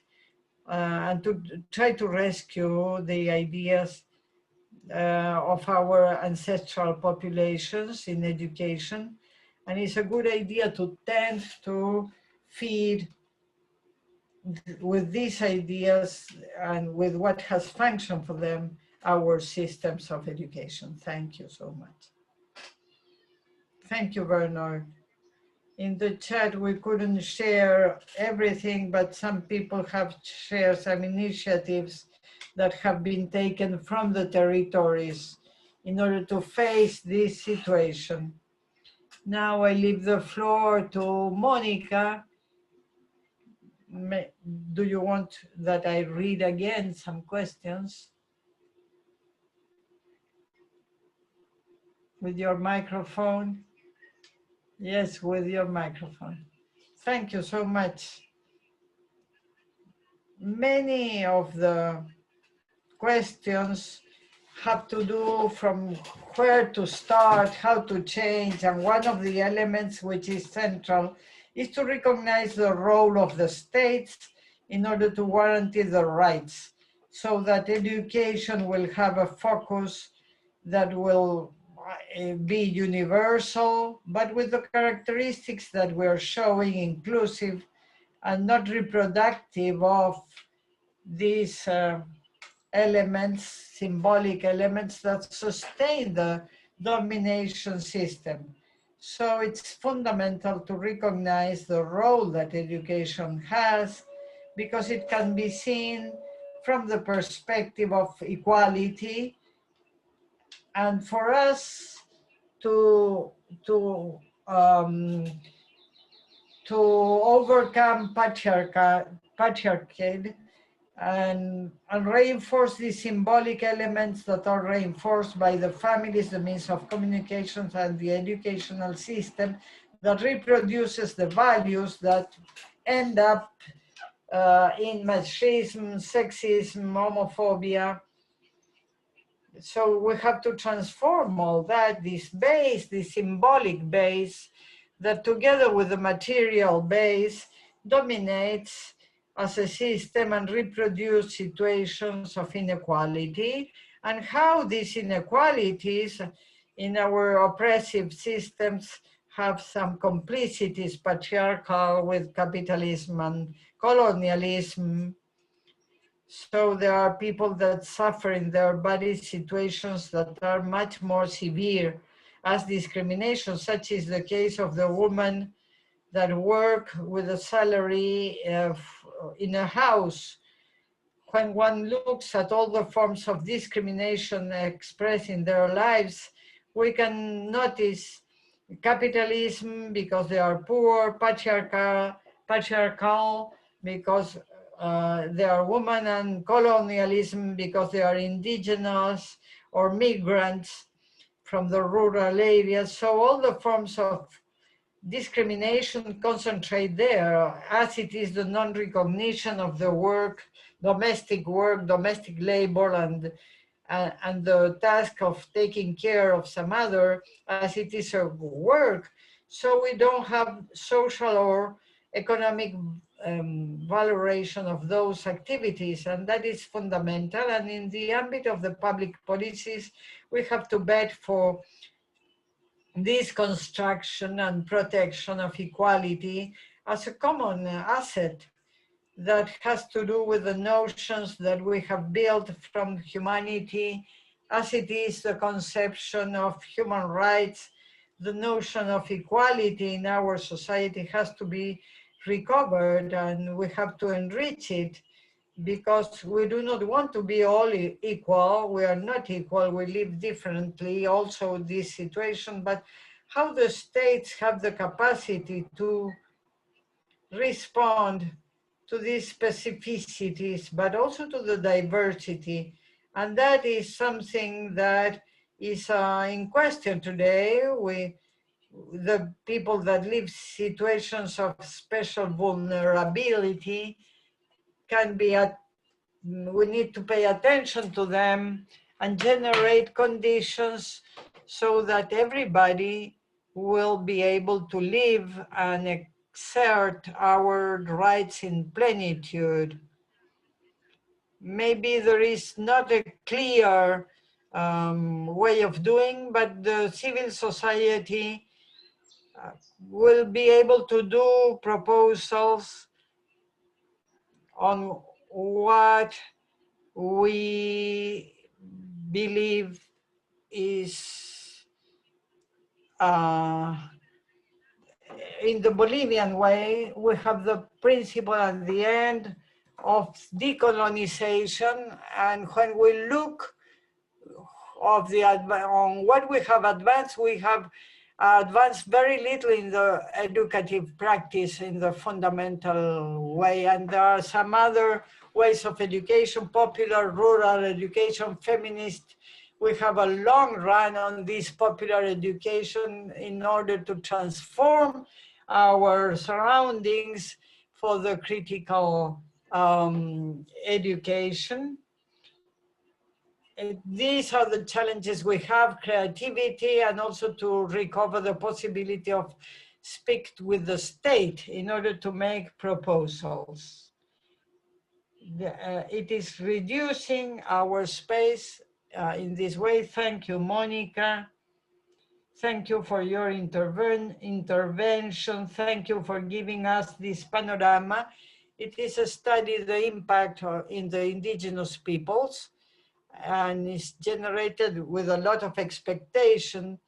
and to try to rescue the ideas of our ancestral populations in education. And it's a good idea to tend to feed with these ideas and with what has functioned for them, our systems of education. Thank you so much. Thank you, Bernard. In the chat, we couldn't share everything, but some people have shared some initiatives that have been taken from the territories in order to face this situation. Now I leave the floor to Monica. Do you want that I read again some questions? With your microphone? Yes, with your microphone. Thank you so much. Many of the questions have to do from where to start, how to change, and one of the elements which is central is to recognize the role of the states in order to guarantee the rights, so that education will have a focus that will be universal, but with the characteristics that we're showing, inclusive and not reproductive of these elements, symbolic elements that sustain the domination system. So it's fundamental to recognize the role that education has, because it can be seen from the perspective of equality. And for us to overcome patriarchy and reinforce the symbolic elements that are reinforced by the families, the means of communications, and the educational system that reproduces the values that end up in machismo, sexism, homophobia. So we have to transform all that, this base, this symbolic base, that together with the material base dominates as a system and reproduce situations of inequality, and how these inequalities in our oppressive systems have some complicities, patriarchal with capitalism and colonialism. So there are people that suffer in their body situations that are much more severe as discrimination, such is the case of the woman that work with a salary in a house. When one looks at all the forms of discrimination expressed in their lives, we can notice capitalism because they are poor, patriarchal because they are women, and colonialism because they are indigenous or migrants from the rural areas. So all the forms of discrimination concentrate there, as it is the non-recognition of the work, domestic labor, and the task of taking care of some other, as it is a work. So we don't have social or economic valorization of those activities, and that is fundamental. And in the ambit of the public policies, we have to bet for this construction and protection of equality as a common asset that has to do with the notions that we have built from humanity, as it is the conception of human rights. The notion of equality in our society has to be recovered, and we have to enrich it, because we do not want to be all equal. We are not equal, we live differently also in this situation, but how the states have the capacity to respond to these specificities, but also to the diversity. And that is something that is in question today. The people that live situations of special vulnerability can be we need to pay attention to them and generate conditions so that everybody will be able to live and exert our rights in plenitude. Maybe there is not a clear way of doing, but the civil society will be able to do proposals on what we believe is in the Bolivian way. We have the principle at the end of decolonization, and when we look on what we have advanced very little in the educative practice in the fundamental way, and there are some other ways of education, popular, rural education, feminist. We have a long run on this popular education in order to transform our surroundings for the critical education. These are the challenges we have: creativity, and also to recover the possibility of speak with the state in order to make proposals. It is reducing our space in this way. Thank you, Monica. Thank you for your intervention. Thank you for giving us this panorama. It is a study, the impact in the indigenous peoples, and is generated with a lot of expectation.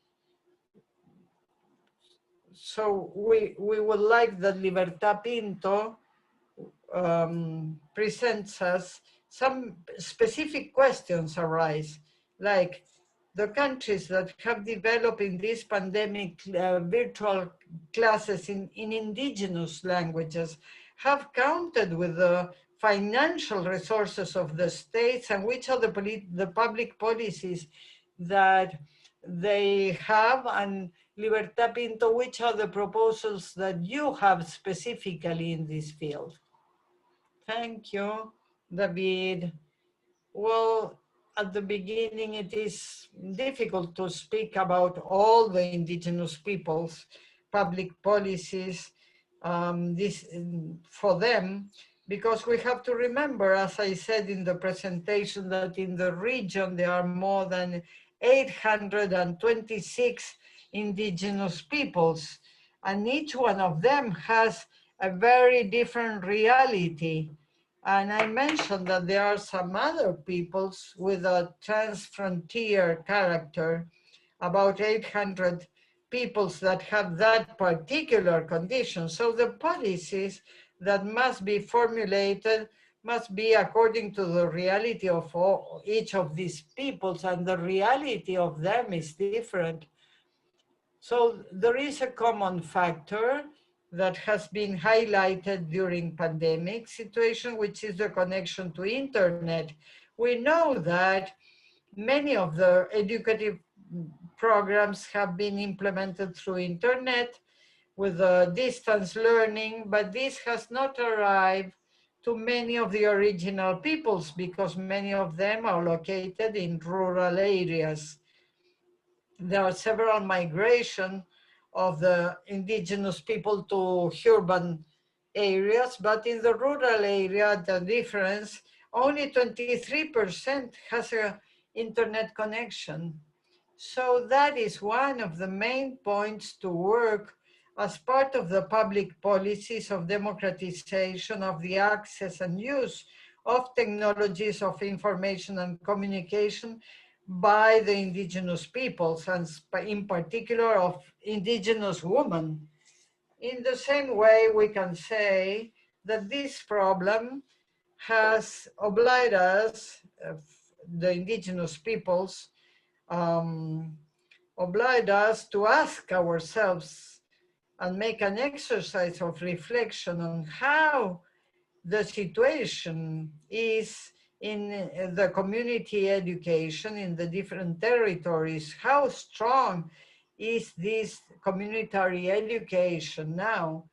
So we would like that Libertad Pinto presents us some specific questions arise, like the countries that have developed in this pandemic virtual classes in indigenous languages have counted with the financial resources of the states, and which are the public policies that they have. And Libertad Pinto, which are the proposals that you have specifically in this field? Thank you, David. Well, at the beginning, it is difficult to speak about all the indigenous peoples' public policies for them, because we have to remember, as I said in the presentation, that in the region there are more than 826 indigenous peoples. And each one of them has a very different reality. And I mentioned that there are some other peoples with a transfrontier character, about 800 peoples that have that particular condition. So the policies that must be formulated must be according to the reality of each of these peoples, and the reality of them is different. So there is a common factor that has been highlighted during pandemic situation, which is the connection to internet. We know that many of the educative programs have been implemented through internet with distance learning, but this has not arrived to many of the original peoples because many of them are located in rural areas. There are several migration of the indigenous people to urban areas, but in the rural area, the difference, only 23% has an internet connection. So that is one of the main points to work as part of the public policies of democratization of the access and use of technologies of information and communication by the indigenous peoples, and in particular of indigenous women. In the same way, we can say that this problem has obliged us, the indigenous peoples, obliged us to ask ourselves and make an exercise of reflection on how the situation is in the community education in the different territories. How strong is this communitary education now?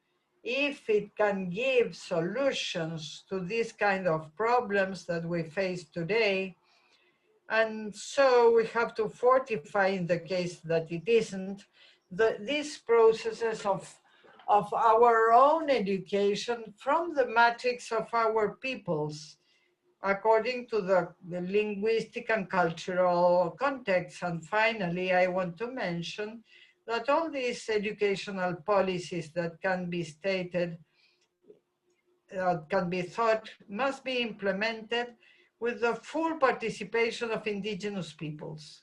If it can give solutions to these kind of problems that we face today. And so we have to fortify, in the case that it isn't, these processes of our own education from the matrix of our peoples, according to the linguistic and cultural context. And finally, I want to mention that all these educational policies that can be stated, can be thought, must be implemented with the full participation of indigenous peoples.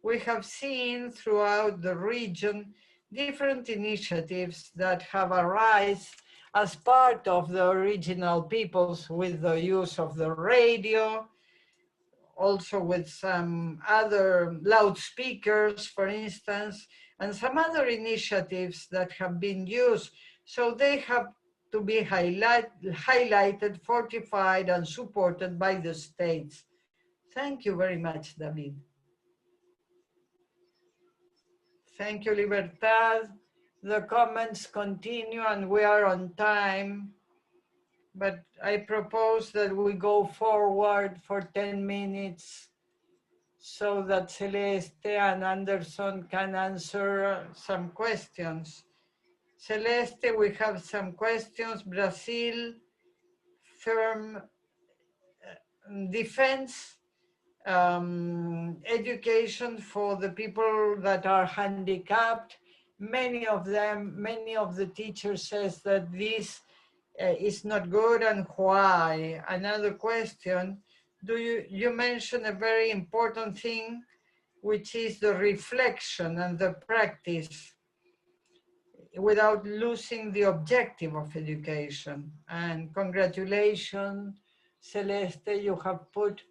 We have seen throughout the region different initiatives that have arisen as part of the original peoples, with the use of the radio, also with some other loudspeakers, for instance, and some other initiatives that have been used. So they have to be highlighted, fortified, and supported by the states. Thank you very much, David. Thank you, Libertad. The comments continue and we are on time, but I propose that we go forward for 10 minutes so that Celeste and Anderson can answer some questions. Celeste, we have some questions. Brazil, firm defense, education for the people that are handicapped. Many of the teachers says that this is not good, and why? Another question, you mentioned a very important thing, which is the reflection and the practice without losing the objective of education. And congratulations, Celeste, you have put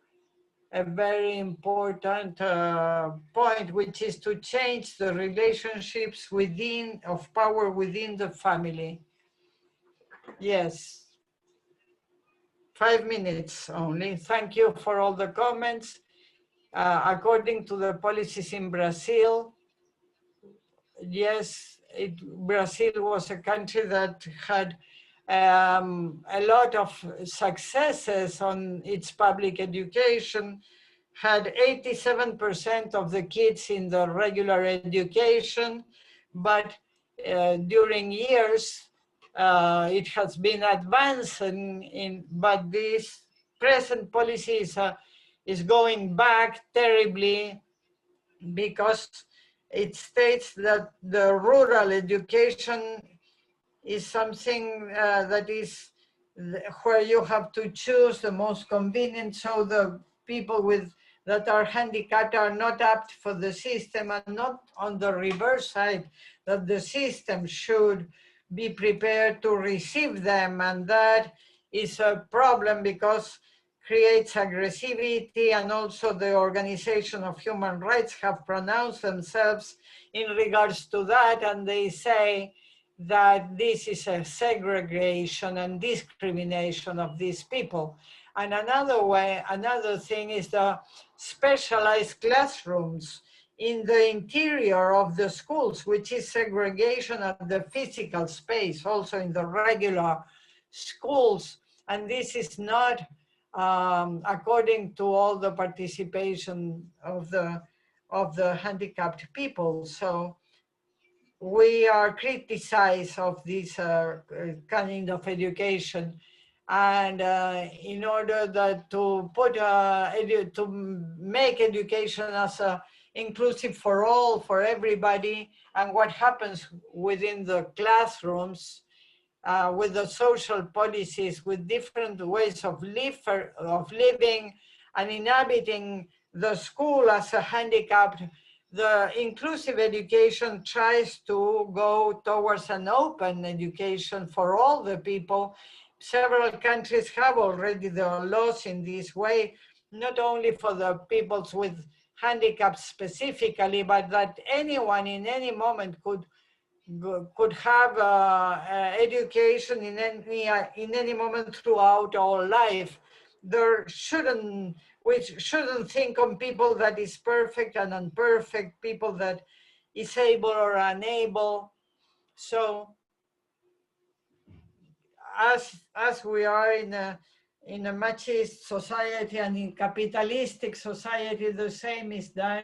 a very important point, which is to change the relationships of power within the family. Yes, 5 minutes only. Thank you for all the comments. According to the policies in Brazil, yes, Brazil was a country that had a lot of successes on its public education, had 87% of the kids in the regular education, but during years, it has been advancing, but this present policy is going back terribly, because it states that the rural education is something that is where you have to choose the most convenient, so the people that are handicapped are not apt for the system, and not on the reverse side, that the system should be prepared to receive them. And that is a problem because creates aggressivity, and also the Organization of Human Rights have pronounced themselves in regards to that, and they say that this is a segregation and discrimination of these people. And another thing is the specialized classrooms in the interior of the schools, which is segregation of the physical space, also in the regular schools. And this is not according to all the participation of the handicapped people. So we are criticized of this kind of education, and in order to put to make education as inclusive for all, for everybody, and what happens within the classrooms with the social policies, with different ways of living and inhabiting the school as a handicapped. The inclusive education tries to go towards an open education for all the people. Several countries have already the laws in this way, not only for the peoples with handicaps specifically, but that anyone in any moment could have education in any moment throughout our life. We shouldn't think on people that is perfect and imperfect, people that is able or unable. So as we are in a machist society and in capitalistic society, the same is done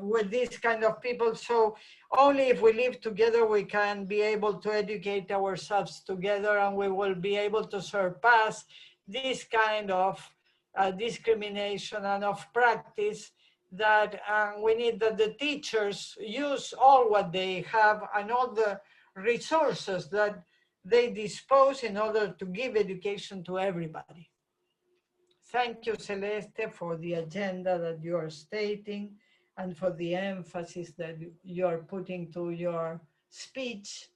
with these kind of people. So only if we live together, we can be able to educate ourselves together, and we will be able to surpass this kind of discrimination and of practice, that we need that the teachers use all what they have and all the resources that they dispose in order to give education to everybody. Thank you, Celeste, for the agenda that you are stating and for the emphasis that you are putting to your speech.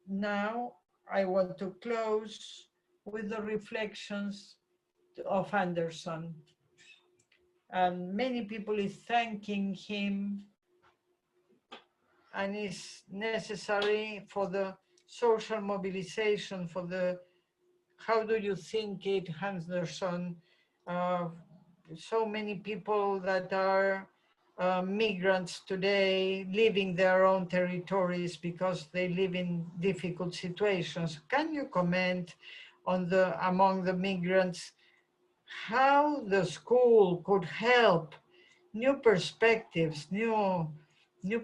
Now, I want to close with the reflections of Anderson. And many people is thanking him, and it's necessary for the social mobilization, for the, how do you think it, Anderson? So many people that are migrants today, leaving their own territories because they live in difficult situations. Can you comment on among the migrants, how the school could help new perspectives, new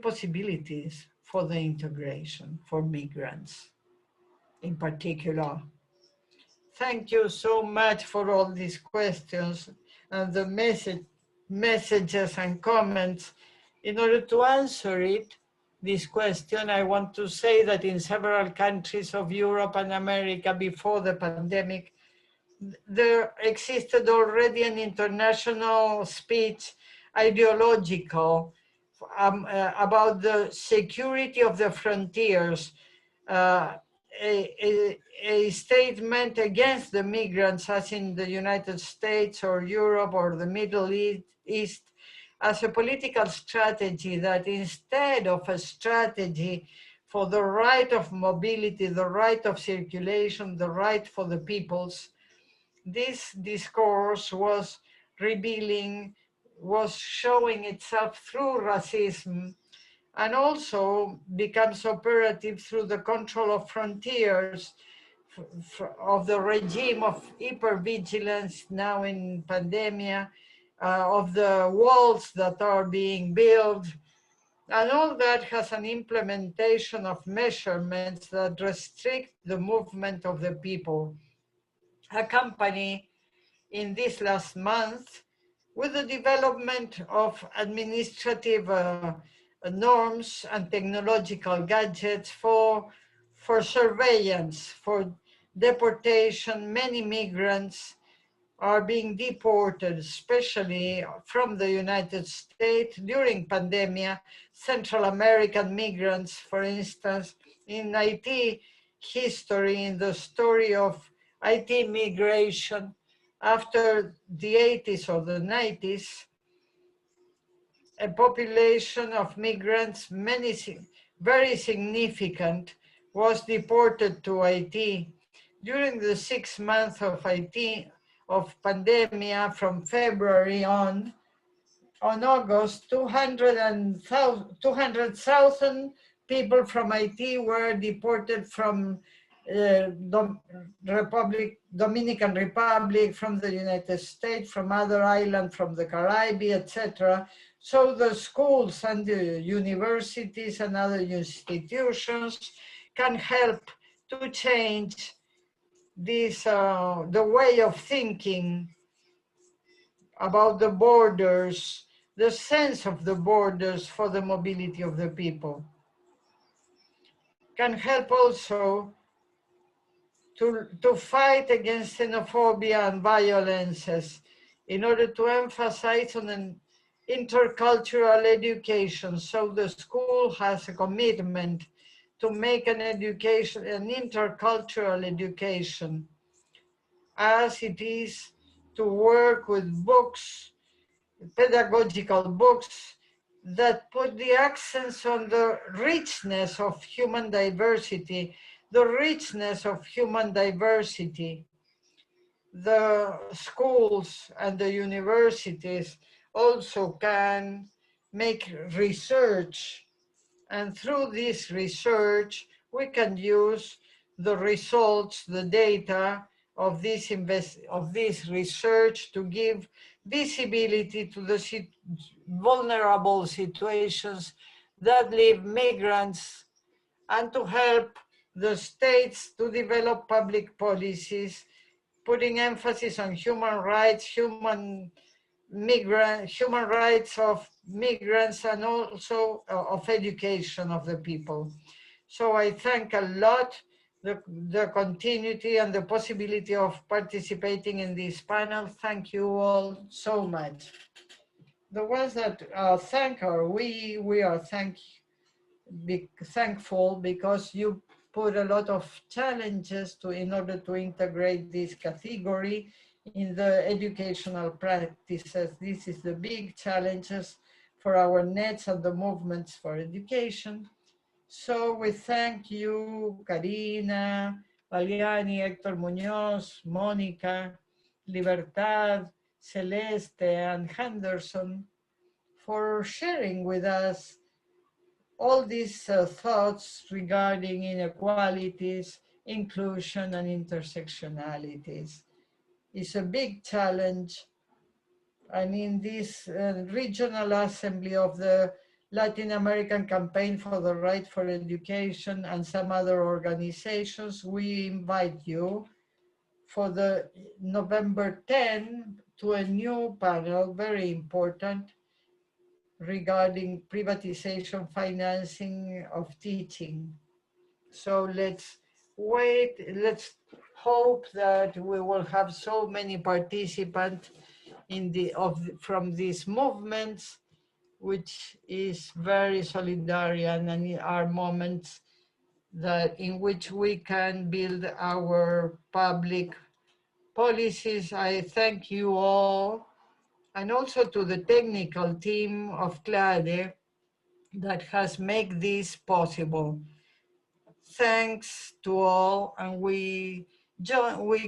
possibilities for the integration for migrants in particular? Thank you so much for all these questions and the messages and comments. In order to answer this question, I want to say that in several countries of Europe and America before the pandemic, there existed already an international speech ideological about the security of the frontiers, a statement against the migrants, as in the United States or Europe or the Middle East, as a political strategy, that instead of a strategy for the right of mobility, the right of circulation, the right for the peoples, this discourse was showing itself through racism, and also becomes operative through the control of frontiers, of the regime of hypervigilance now in pandemia, of the walls that are being built, and all that has an implementation of measurements that restrict the movement of the people. A company in this last month with the development of administrative norms and technological gadgets for surveillance, for deportation. Many migrants are being deported, especially from the United States during pandemic. Central American migrants, for instance, in IT history, in the story of IT migration after the 80s or the 90s, a population of migrants, very significant, was deported to Haiti. During the 6 months of Haiti, of pandemia from February on August, 200,000 people from Haiti were deported from Dominican Republic, from the United States, from other islands, from the Caribbean, etc. So the schools and the universities and other institutions can help to change this, the way of thinking about the borders, the sense of the borders for the mobility of the people. Can help also to fight against xenophobia and violences in order to emphasize on an intercultural education. So the school has a commitment to make an education, an intercultural education, as it is to work with books, pedagogical books that put the accents on the richness of human diversity, the richness of human diversity. The schools and the universities also can make research, and through this research, we can use the results, the data of this research to give visibility to the vulnerable situations that leave migrants, and to help the states to develop public policies, putting emphasis on human rights, human rights of migrants, and also of education of the people. So I thank a lot the continuity and the possibility of participating in this panel. Thank you all so much. The ones that thank her, we are thankful because you put a lot of challenges in order to integrate this category in the educational practices. This is the big challenges for our nets and the movements for education. So we thank you, Karina, Valiani, Héctor Muñoz, Mónica, Libertad, Celeste, and Henderson for sharing with us all these thoughts regarding inequalities, inclusion, and intersectionalities. It's a big challenge. And in this regional assembly of the Latin American Campaign for the Right for Education and some other organizations, we invite you for the November 10 to a new panel, very important, regarding privatization financing of teaching. So let's wait, let's hope that we will have so many participants from these movements, which is very solidarian, and are moments in which we can build our public policies. I thank you all, and also to the technical team of CLADE that has made this possible. Thanks to all, and we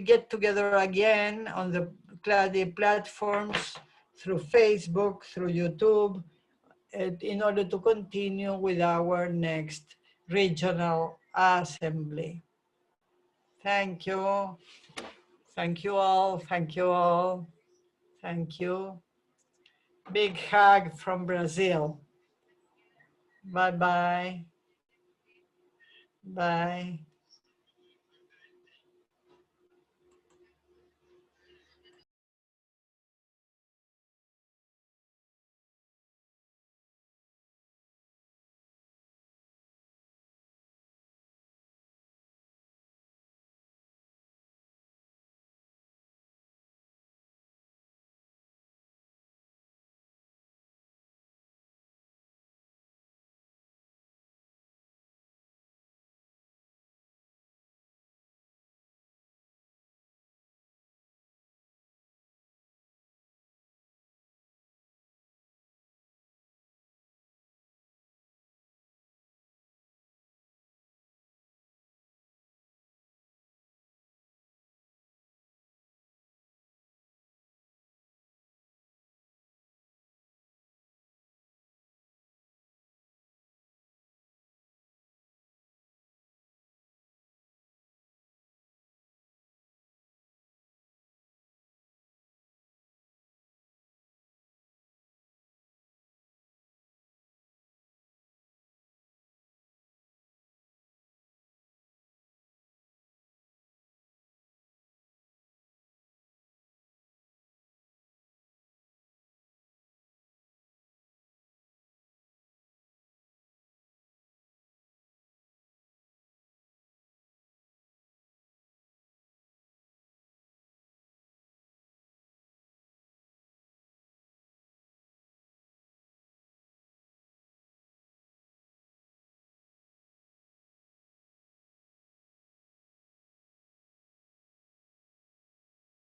get together again on the CLADE platforms, through Facebook, through YouTube, in order to continue with our next regional assembly. Thank you. Thank you all. Thank you all. Thank you. Big hug from Brazil. Bye-bye. Bye.